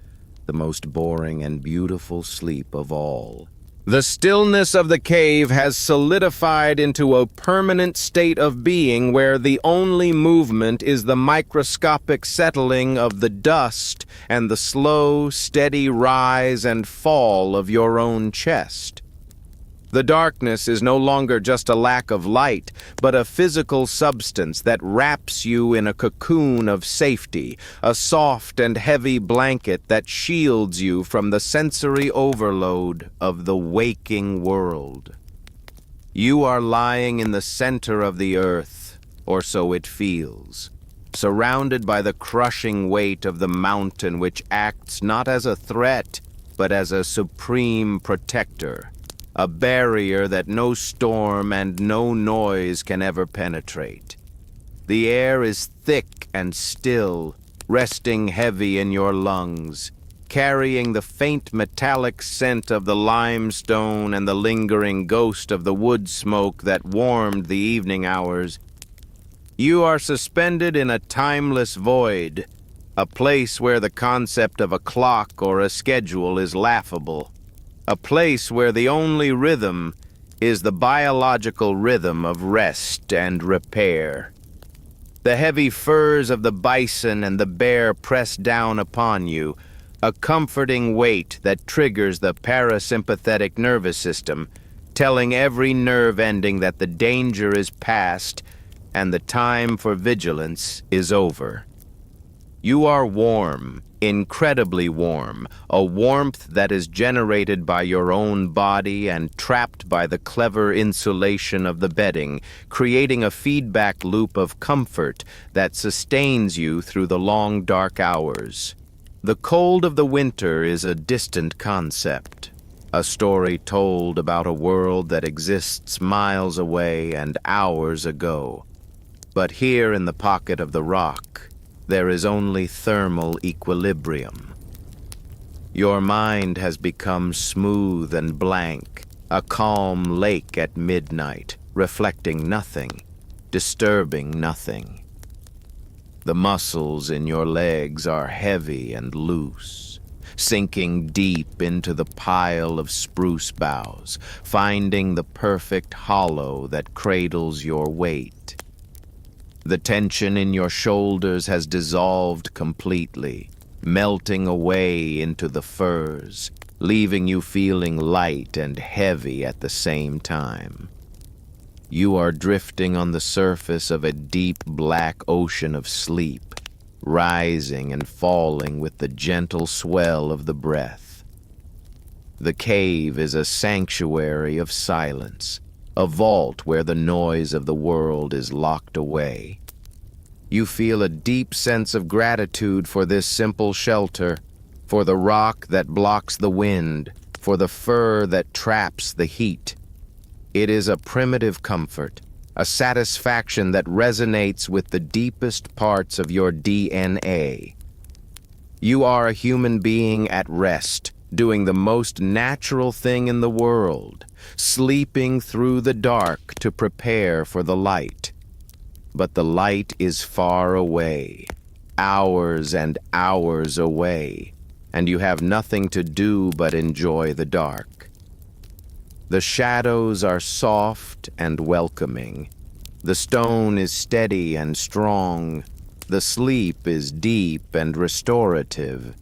[SPEAKER 3] the most boring and beautiful sleep of all. The stillness of the cave has solidified into a permanent state of being where the only movement is the microscopic settling of the dust and the slow, steady rise and fall of your own chest. The darkness is no longer just a lack of light, but a physical substance that wraps you in a cocoon of safety, a soft and heavy blanket that shields you from the sensory overload of the waking world. You are lying in the center of the earth, or so it feels, surrounded by the crushing weight of the mountain which acts not as a threat, but as a supreme protector. A barrier that no storm and no noise can ever penetrate. The air is thick and still, resting heavy in your lungs, carrying the faint metallic scent of the limestone and the lingering ghost of the wood smoke that warmed the evening hours. You are suspended in a timeless void, a place where the concept of a clock or a schedule is laughable. A place where the only rhythm is the biological rhythm of rest and repair. The heavy furs of the bison and the bear press down upon you, a comforting weight that triggers the parasympathetic nervous system, telling every nerve ending that the danger is past and the time for vigilance is over. You are warm, incredibly warm, a warmth that is generated by your own body and trapped by the clever insulation of the bedding, creating a feedback loop of comfort that sustains you through the long dark hours. The cold of the winter is a distant concept, a story told about a world that exists miles away and hours ago. But here in the pocket of the rock, there is only thermal equilibrium. Your mind has become smooth and blank, a calm lake at midnight, reflecting nothing, disturbing nothing. The muscles in your legs are heavy and loose, sinking deep into the pile of spruce boughs, finding the perfect hollow that cradles your weight. The tension in your shoulders has dissolved completely, melting away into the furs, leaving you feeling light and heavy at the same time. You are drifting on the surface of a deep black ocean of sleep, rising and falling with the gentle swell of the breath. The cave is a sanctuary of silence, a vault where the noise of the world is locked away. You feel a deep sense of gratitude for this simple shelter, for the rock that blocks the wind, for the fur that traps the heat. It is a primitive comfort, a satisfaction that resonates with the deepest parts of your DNA. You are a human being at rest, doing the most natural thing in the world, sleeping through the dark to prepare for the light. But the light is far away, hours and hours away, and you have nothing to do but enjoy the dark. The shadows are soft and welcoming. The stone is steady and strong. The sleep is deep and restorative.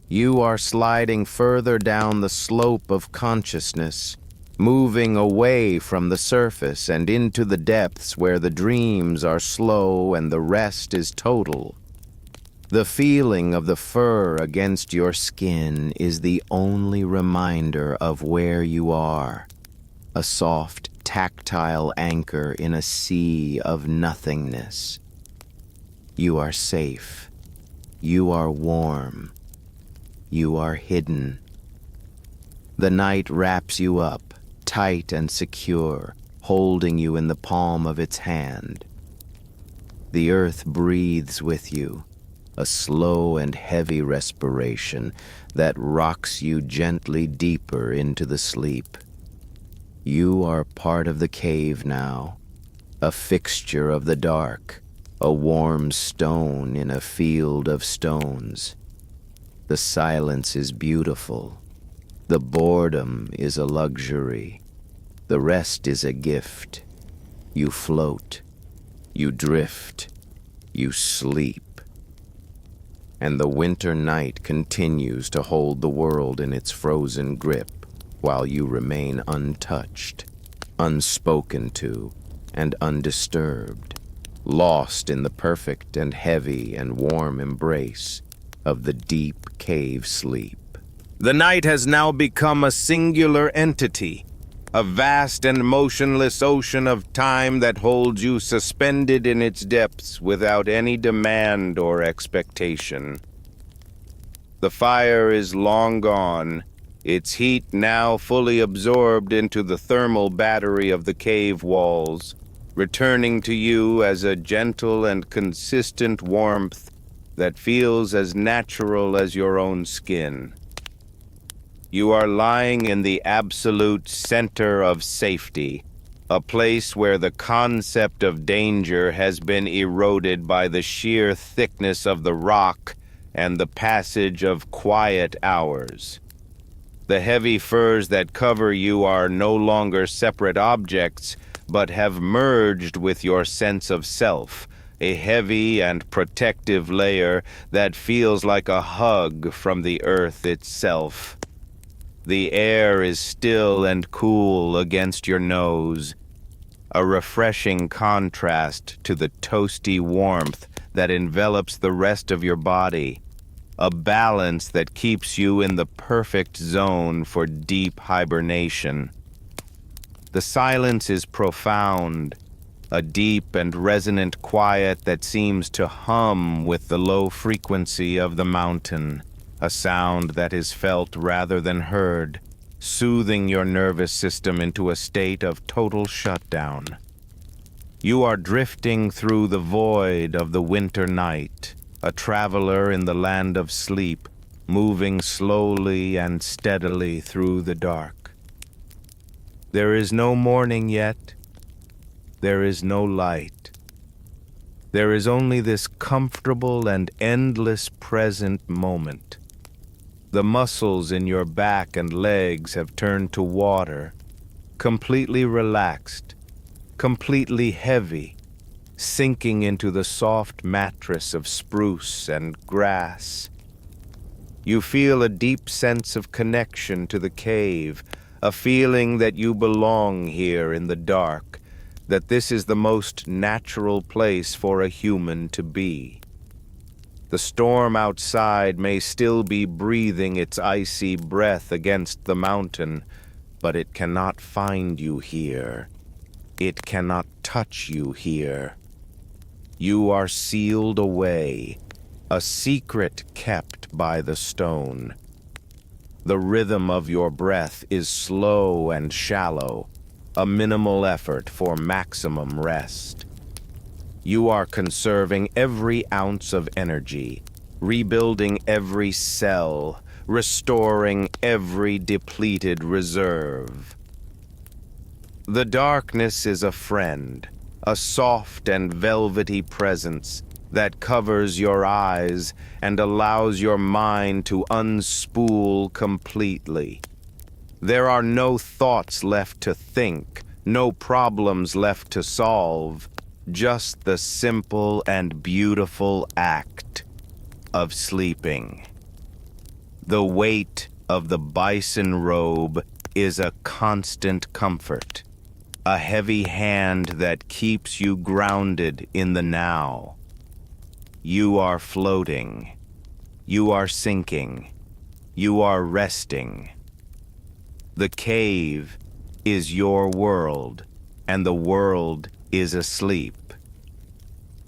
[SPEAKER 3] You are sliding further down the slope of consciousness, moving away from the surface and into the depths where the dreams are slow and the rest is total. The feeling of the fur against your skin is the only reminder of where you are, a soft, tactile anchor in a sea of nothingness. You are safe. You are warm. You are hidden. The night wraps you up, tight and secure, holding you in the palm of its hand. The earth breathes with you, a slow and heavy respiration that rocks you gently deeper into the sleep. You are part of the cave now, a fixture of the dark, a warm stone in a field of stones. The silence is beautiful. The boredom is a luxury. The rest is a gift. You float. You drift. You sleep. And the winter night continues to hold the world in its frozen grip while you remain untouched, unspoken to, and undisturbed, lost in the perfect and heavy and warm embrace of the deep cave sleep. The night has now become a singular entity, a vast and motionless ocean of time that holds you suspended in its depths without any demand or expectation. The fire is long gone, its heat now fully absorbed into the thermal battery of the cave walls, returning to you as a gentle and consistent warmth that feels as natural as your own skin. You are lying in the absolute center of safety, a place where the concept of danger has been eroded by the sheer thickness of the rock and the passage of quiet hours. The heavy furs that cover you are no longer separate objects, but have merged with your sense of self, a heavy and protective layer that feels like a hug from the earth itself. The air is still and cool against your nose, a refreshing contrast to the toasty warmth that envelops the rest of your body, a balance that keeps you in the perfect zone for deep hibernation. The silence is profound, a deep and resonant quiet that seems to hum with the low frequency of the mountain. A sound that is felt rather than heard, soothing your nervous system into a state of total shutdown. You are drifting through the void of the winter night, a traveler in the land of sleep, moving slowly and steadily through the dark. There is no morning yet. There is no light. There is only this comfortable and endless present moment. The muscles in your back and legs have turned to water, completely relaxed, completely heavy, sinking into the soft mattress of spruce and grass. You feel a deep sense of connection to the cave, a feeling that you belong here in the dark, that this is the most natural place for a human to be. The storm outside may still be breathing its icy breath against the mountain, but it cannot find you here. It cannot touch you here. You are sealed away, a secret kept by the stone. The rhythm of your breath is slow and shallow, a minimal effort for maximum rest. You are conserving every ounce of energy, rebuilding every cell, restoring every depleted reserve. The darkness is a friend, a soft and velvety presence that covers your eyes and allows your mind to unspool completely. There are no thoughts left to think, no problems left to solve, just the simple and beautiful act of sleeping. The weight of the bison robe is a constant comfort, a heavy hand that keeps you grounded in the now. You are floating. You are sinking. You are resting. The cave is your world, and the world is asleep.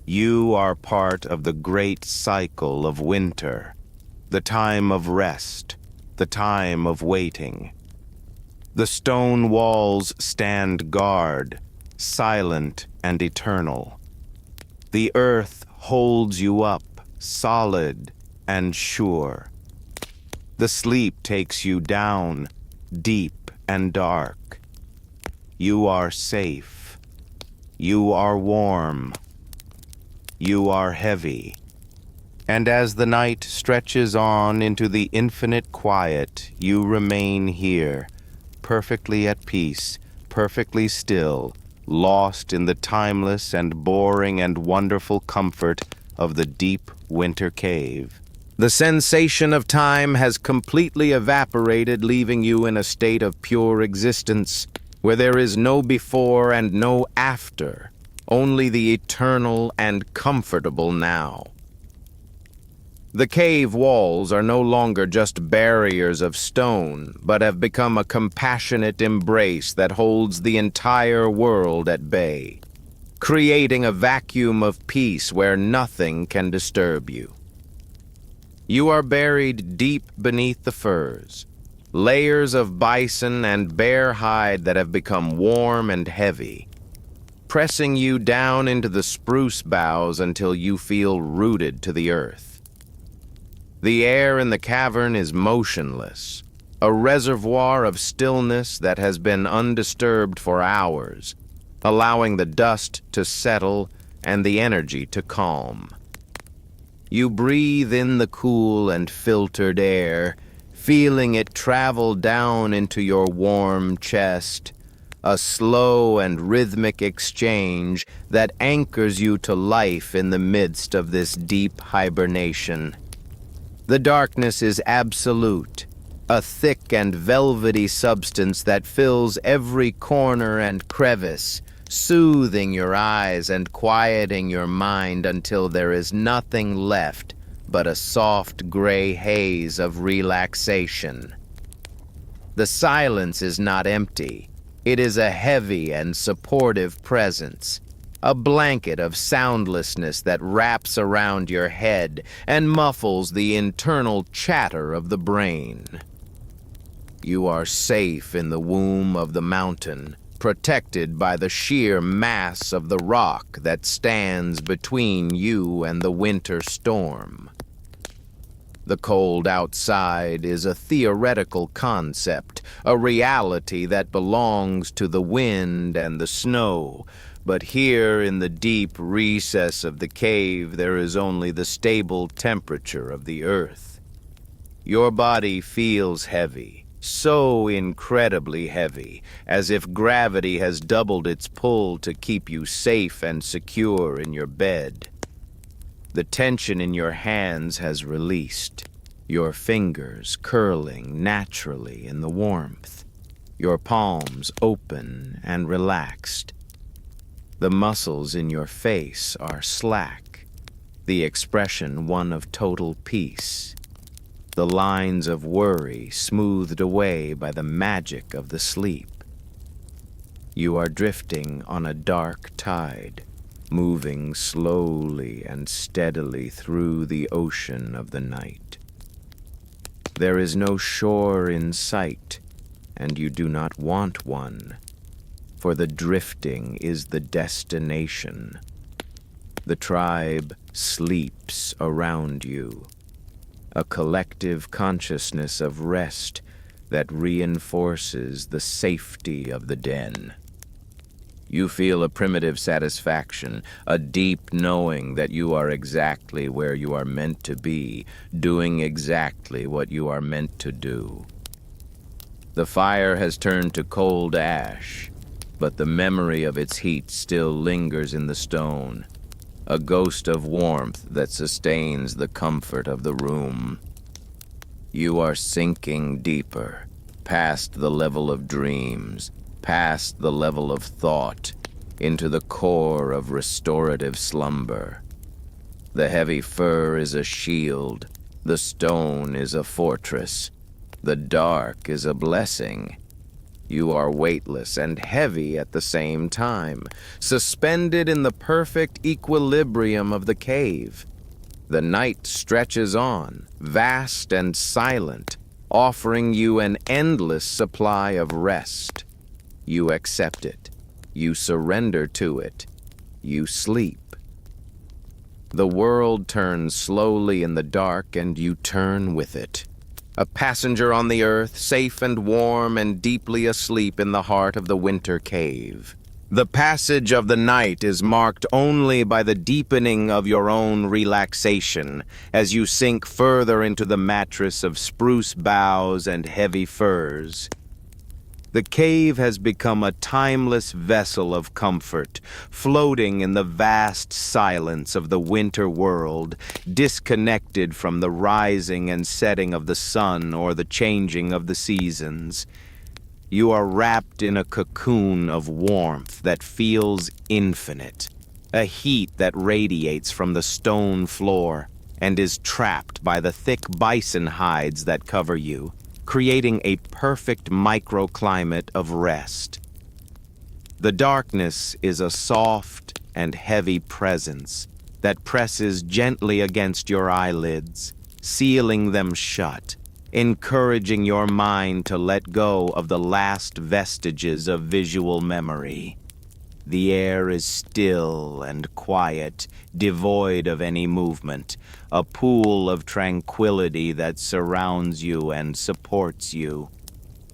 [SPEAKER 3] You are part of the great cycle of winter, the time of rest, the time of waiting. The stone walls stand guard, silent and eternal. The earth holds you up, solid and sure. The sleep takes you down, deep and dark. You are safe. You are warm. You are heavy. And as the night stretches on into the infinite quiet, you remain here, perfectly at peace, perfectly still, lost in the timeless and boring and wonderful comfort of the deep winter cave. The sensation of time has completely evaporated, leaving you in a state of pure existence, where there is no before and no after, only the eternal and comfortable now. The cave walls are no longer just barriers of stone, but have become a compassionate embrace that holds the entire world at bay, creating a vacuum of peace where nothing can disturb you. You are buried deep beneath the firs, layers of bison and bear hide that have become warm and heavy, pressing you down into the spruce boughs until you feel rooted to the earth. The air in the cavern is motionless, a reservoir of stillness that has been undisturbed for hours, allowing the dust to settle and the energy to calm. You breathe in the cool and filtered air, feeling it travel down into your warm chest, a slow and rhythmic exchange that anchors you to life in the midst of this deep hibernation. The darkness is absolute, a thick and velvety substance that fills every corner and crevice, soothing your eyes and quieting your mind until there is nothing left but a soft gray haze of relaxation. The silence is not empty. It is a heavy and supportive presence, a blanket of soundlessness that wraps around your head and muffles the internal chatter of the brain. You are safe in the womb of the mountain, protected by the sheer mass of the rock that stands between you and the winter storm. The cold outside is a theoretical concept, a reality that belongs to the wind and the snow, but here in the deep recess of the cave there is only the stable temperature of the earth. Your body feels heavy, so incredibly heavy, as if gravity has doubled its pull to keep you safe and secure in your bed. The tension in your hands has released, your fingers curling naturally in the warmth, your palms open and relaxed. The muscles in your face are slack, the expression one of total peace, the lines of worry smoothed away by the magic of the sleep. You are drifting on a dark tide, moving slowly and steadily through the ocean of the night. There is no shore in sight, and you do not want one, for the drifting is the destination. The tribe sleeps around you, a collective consciousness of rest that reinforces the safety of the den. You feel a primitive satisfaction, a deep knowing that you are exactly where you are meant to be, doing exactly what you are meant to do. The fire has turned to cold ash, but the memory of its heat still lingers in the stone, a ghost of warmth that sustains the comfort of the room. You are sinking deeper, past the level of dreams, past the level of thought, into the core of restorative slumber. The heavy fur is a shield, the stone is a fortress, the dark is a blessing. You are weightless and heavy at the same time, suspended in the perfect equilibrium of the cave. The night stretches on, vast and silent, offering you an endless supply of rest. You accept it. You surrender to it. You sleep. The world turns slowly in the dark, and you turn with it. A passenger on the earth, safe and warm and deeply asleep in the heart of the winter cave. The passage of the night is marked only by the deepening of your own relaxation as you sink further into the mattress of spruce boughs and heavy furs. The cave has become a timeless vessel of comfort, floating in the vast silence of the winter world, disconnected from the rising and setting of the sun or the changing of the seasons. You are wrapped in a cocoon of warmth that feels infinite, a heat that radiates from the stone floor and is trapped by the thick bison hides that cover you, creating a perfect microclimate of rest. The darkness is a soft and heavy presence that presses gently against your eyelids, sealing them shut, encouraging your mind to let go of the last vestiges of visual memory. The air is still and quiet, devoid of any movement, a pool of tranquility that surrounds you and supports you.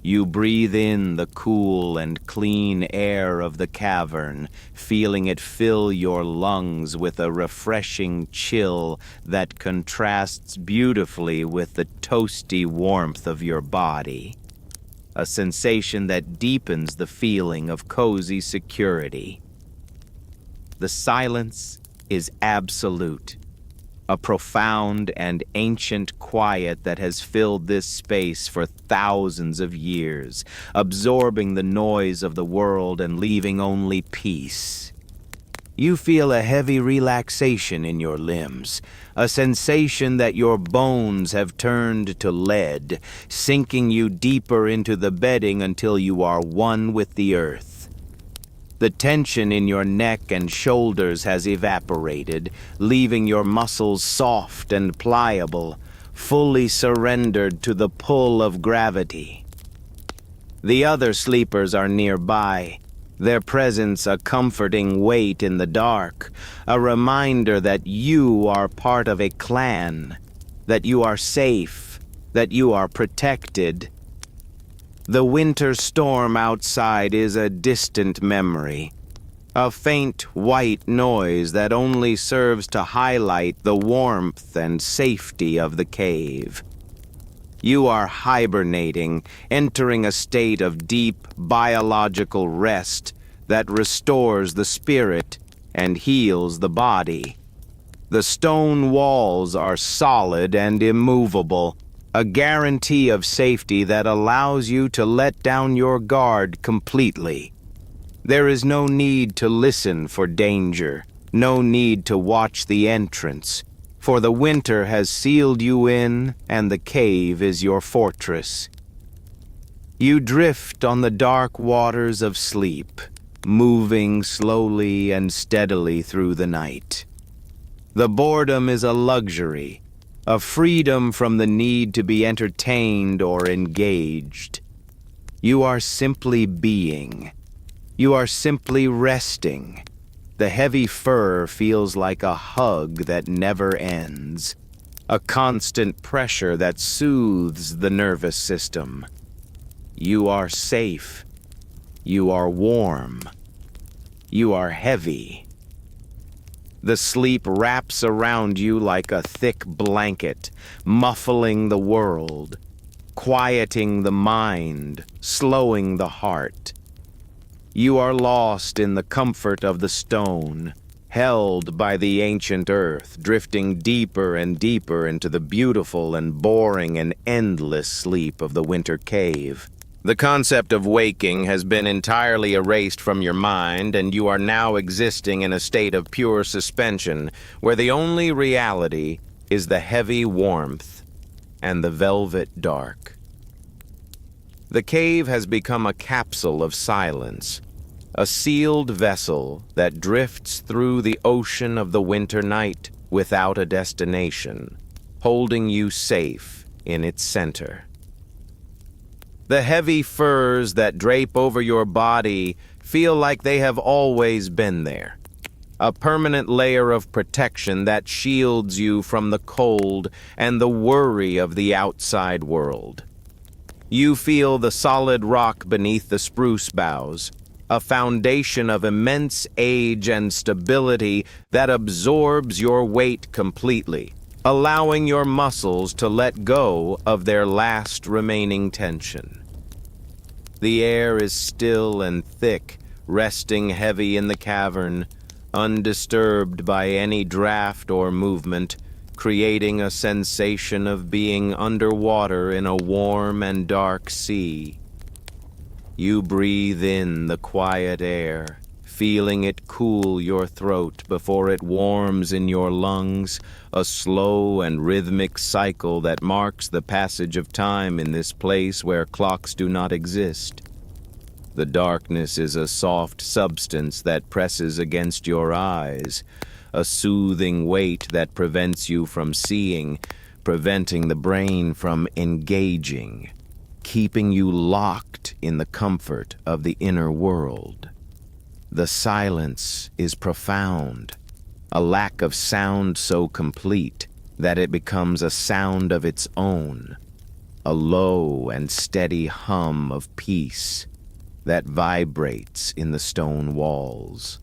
[SPEAKER 3] You breathe in the cool and clean air of the cavern, feeling it fill your lungs with a refreshing chill that contrasts beautifully with the toasty warmth of your body. A sensation that deepens the feeling of cozy security. The silence is absolute, a profound and ancient quiet that has filled this space for thousands of years, absorbing the noise of the world and leaving only peace. You feel a heavy relaxation in your limbs, a sensation that your bones have turned to lead, sinking you deeper into the bedding until you are one with the earth. The tension in your neck and shoulders has evaporated, leaving your muscles soft and pliable, fully surrendered to the pull of gravity. The other sleepers are nearby, their presence a comforting weight in the dark, a reminder that you are part of a clan, that you are safe, that you are protected. The winter storm outside is a distant memory, a faint white noise that only serves to highlight the warmth and safety of the cave. You are hibernating, entering a state of deep biological rest that restores the spirit and heals the body. The stone walls are solid and immovable, a guarantee of safety that allows you to let down your guard completely. There is no need to listen for danger, no need to watch the entrance, for the winter has sealed you in, and the cave is your fortress. You drift on the dark waters of sleep, moving slowly and steadily through the night. The boredom is a luxury, a freedom from the need to be entertained or engaged. You are simply being. You are simply resting. The heavy fur feels like a hug that never ends, a constant pressure that soothes the nervous system. You are safe. You are warm. You are heavy. The sleep wraps around you like a thick blanket, muffling the world, quieting the mind, slowing the heart. You are lost in the comfort of the stone, held by the ancient earth, drifting deeper and deeper into the beautiful and boring and endless sleep of the winter cave. The concept of waking has been entirely erased from your mind, and you are now existing in a state of pure suspension, where the only reality is the heavy warmth and the velvet dark. The cave has become a capsule of silence, a sealed vessel that drifts through the ocean of the winter night without a destination, holding you safe in its center. The heavy furs that drape over your body feel like they have always been there, a permanent layer of protection that shields you from the cold and the worry of the outside world. You feel the solid rock beneath the spruce boughs, a foundation of immense age and stability that absorbs your weight completely, allowing your muscles to let go of their last remaining tension. The air is still and thick, resting heavy in the cavern, undisturbed by any draft or movement, creating a sensation of being underwater in a warm and dark sea. You breathe in the quiet air, feeling it cool your throat before it warms in your lungs, a slow and rhythmic cycle that marks the passage of time in this place where clocks do not exist. The darkness is a soft substance that presses against your eyes, a soothing weight that prevents you from seeing, preventing the brain from engaging, keeping you locked in the comfort of the inner world. The silence is profound, a lack of sound so complete that it becomes a sound of its own, a low and steady hum of peace that vibrates in the stone walls.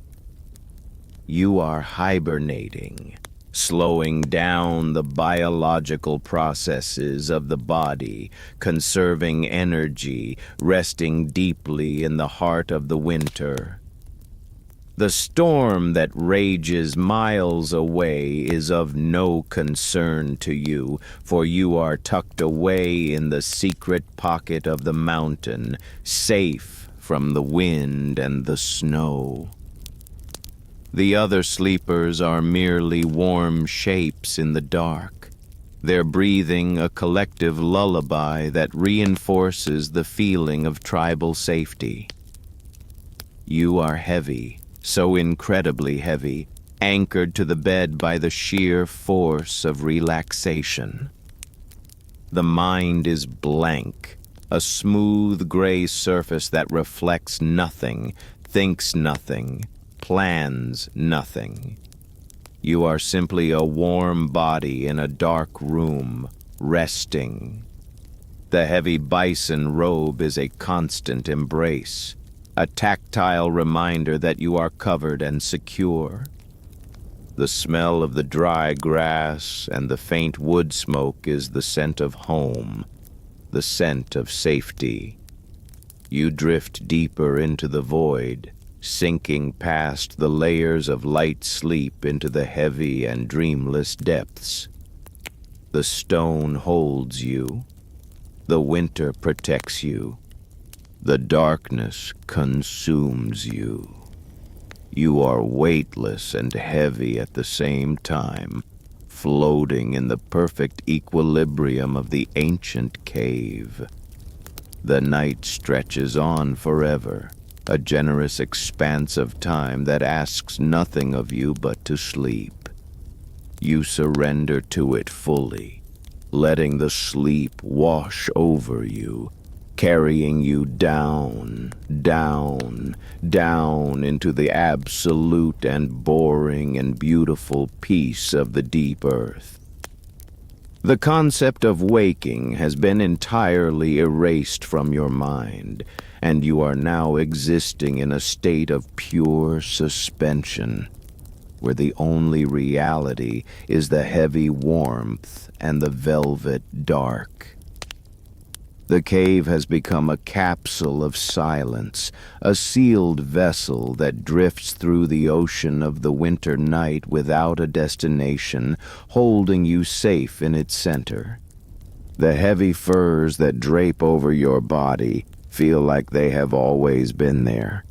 [SPEAKER 3] You are hibernating, slowing down the biological processes of the body, conserving energy, resting deeply in the heart of the winter. The storm that rages miles away is of no concern to you, for you are tucked away in the secret pocket of the mountain, safe from the wind and the snow. The other sleepers are merely warm shapes in the dark, their breathing a collective lullaby that reinforces the feeling of tribal safety. You are heavy, so incredibly heavy, anchored to the bed by the sheer force of relaxation. The mind is blank, a smooth gray surface that reflects nothing, thinks nothing, plans nothing. You are simply a warm body in a dark room, resting. The heavy bison robe is a constant embrace, a tactile reminder that you are covered and secure. The smell of the dry grass and the faint wood smoke is the scent of home, the scent of safety. You drift deeper into the void, sinking past the layers of light sleep into the heavy and dreamless depths. The stone holds you. The winter protects you. The darkness consumes you. You are weightless and heavy at the same time, floating in the perfect equilibrium of the ancient cave. The night stretches on forever, a generous expanse of time that asks nothing of you but to sleep. You surrender to it fully, letting the sleep wash over you, carrying you down, down, down into the absolute and boring and beautiful peace of the deep earth. The concept of waking has been entirely erased from your mind, and you are now existing in a state of pure suspension, where the only reality is the heavy warmth and the velvet dark. The cave has become a capsule of silence, a sealed vessel that drifts through the ocean of the winter night without a destination, holding you safe in its center. The heavy furs that drape over your body feel like they have always been there,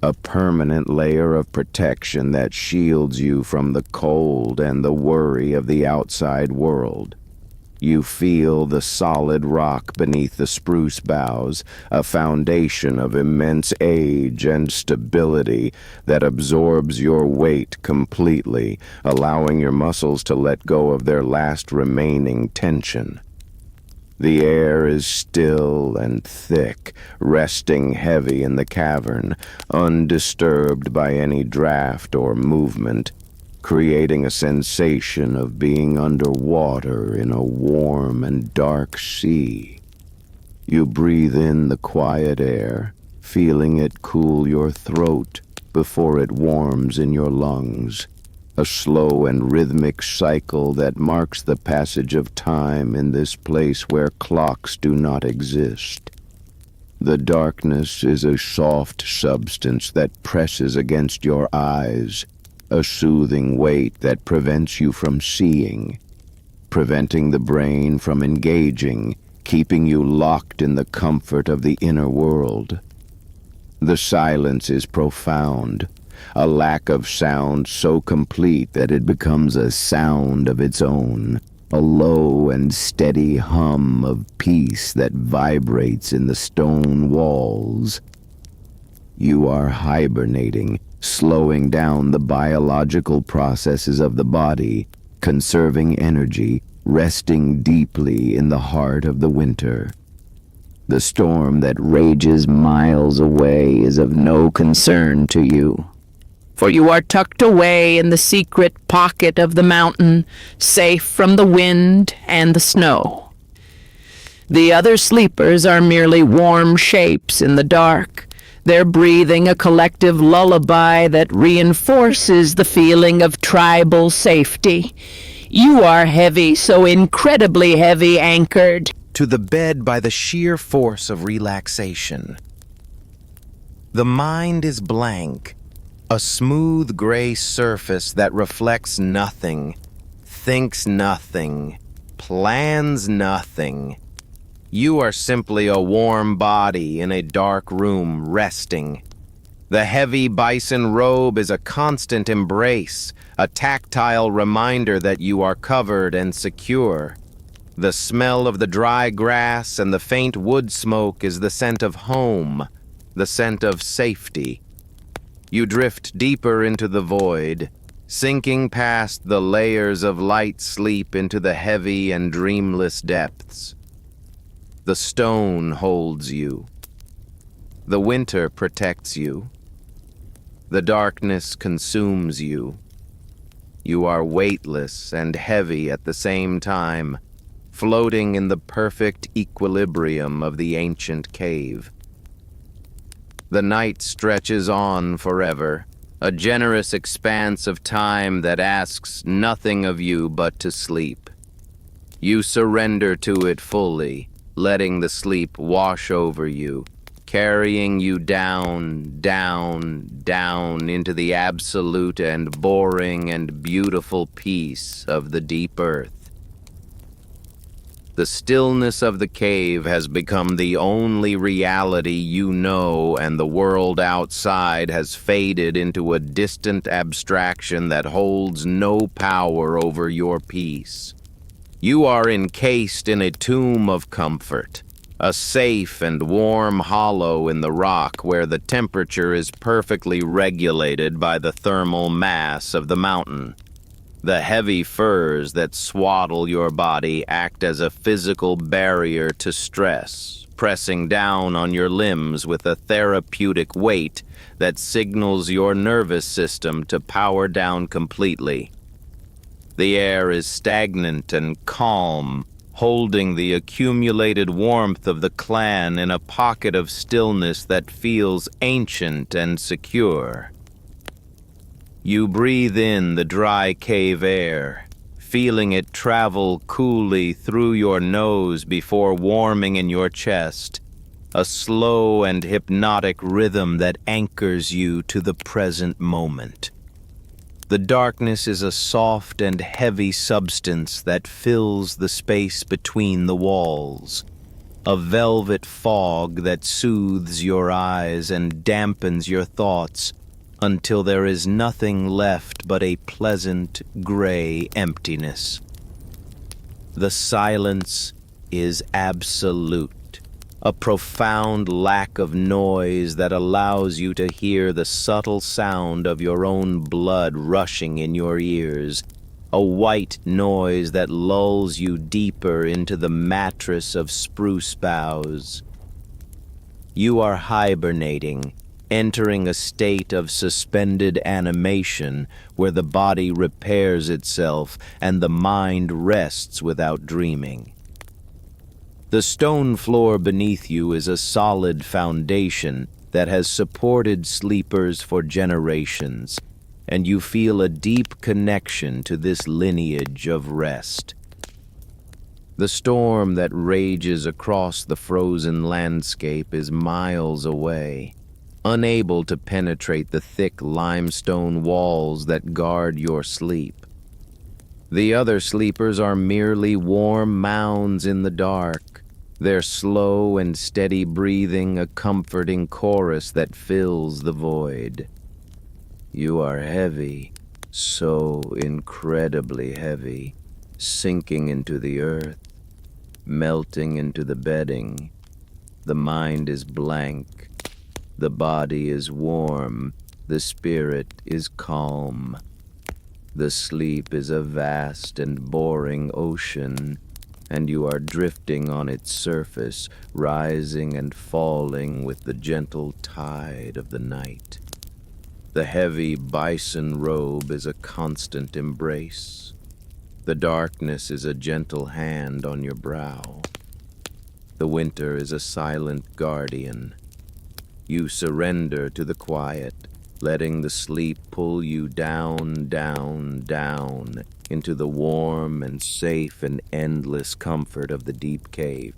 [SPEAKER 3] a permanent layer of protection that shields you from the cold and the worry of the outside world. You feel the solid rock beneath the spruce boughs, a foundation of immense age and stability that absorbs your weight completely, allowing your muscles to let go of their last remaining tension. The air is still and thick, resting heavy in the cavern, undisturbed by any draft or movement, creating a sensation of being underwater in a warm and dark sea. You breathe in the quiet air, feeling it cool your throat before it warms in your lungs, a slow and rhythmic cycle that marks the passage of time in this place where clocks do not exist. The darkness is a soft substance that presses against your eyes, a soothing weight that prevents you from seeing, preventing the brain from engaging, keeping you locked in the comfort of the inner world. The silence is profound, a lack of sound so complete that it becomes a sound of its own, a low and steady hum of peace that vibrates in the stone walls. You are hibernating, slowing down the biological processes of the body, conserving energy, resting deeply in the heart of the winter. The storm that rages miles away is of no concern to you, for you are tucked away in the secret pocket of the mountain, safe from the wind and the snow. The other sleepers are merely warm shapes in the dark, their breathing a collective lullaby that reinforces the feeling of tribal safety. You are heavy, so incredibly heavy, anchored To the bed by the sheer force of relaxation. The mind is blank, a smooth gray surface that reflects nothing, thinks nothing, plans nothing. You are simply a warm body in a dark room resting. The heavy bison robe is a constant embrace, a tactile reminder that you are covered and secure. The smell of the dry grass and the faint wood smoke is the scent of home, the scent of safety. You drift deeper into the void, sinking past the layers of light sleep into the heavy and dreamless depths. The stone holds you. The winter protects you. The darkness consumes you. You are weightless and heavy at the same time, floating in the perfect equilibrium of the ancient cave. The night stretches on forever, a generous expanse of time that asks nothing of you but to sleep. You surrender to it fully, letting the sleep wash over you, carrying you down, down, down into the absolute and boring and beautiful peace of the deep earth. The stillness of the cave has become the only reality you know, and the world outside has faded into a distant abstraction that holds no power over your peace. You are encased in a tomb of comfort, A safe and warm hollow in the rock where the temperature is perfectly regulated by the thermal mass of the mountain. The heavy furs that swaddle your body act as a physical barrier to stress, pressing down on your limbs with a therapeutic weight that signals your nervous system to power down completely. The air is stagnant and calm, holding the accumulated warmth of the clan in a pocket of stillness that feels ancient and secure. You breathe in the dry cave air, feeling it travel coolly through your nose before warming in your chest, a slow and hypnotic rhythm that anchors you to the present moment. The darkness is a soft and heavy substance that fills the space between the walls, a velvet fog that soothes your eyes and dampens your thoughts until there is nothing left but a pleasant gray emptiness. The silence is absolute, a profound lack of noise that allows you to hear the subtle sound of your own blood rushing in your ears, a white noise that lulls you deeper into the mattress of spruce boughs. You are hibernating, entering a state of suspended animation where the body repairs itself and the mind rests without dreaming. The stone floor beneath you is a solid foundation that has supported sleepers for generations, and you feel a deep connection to this lineage of rest. The storm that rages across the frozen landscape is miles away, unable to penetrate the thick limestone walls that guard your sleep. The other sleepers are merely warm mounds in the dark, their slow and steady breathing a comforting chorus that fills the void. You are heavy, so incredibly heavy, sinking into the earth, melting into the bedding. The mind is blank, the body is warm, the spirit is calm. The sleep is a vast and boring ocean, and you are drifting on its surface, rising and falling with the gentle tide of the night. The heavy bison robe is a constant embrace. The darkness is a gentle hand on your brow. The winter is a silent guardian. You surrender to the quiet, letting the sleep pull you down, down, down into the warm and safe and endless comfort of the deep cave.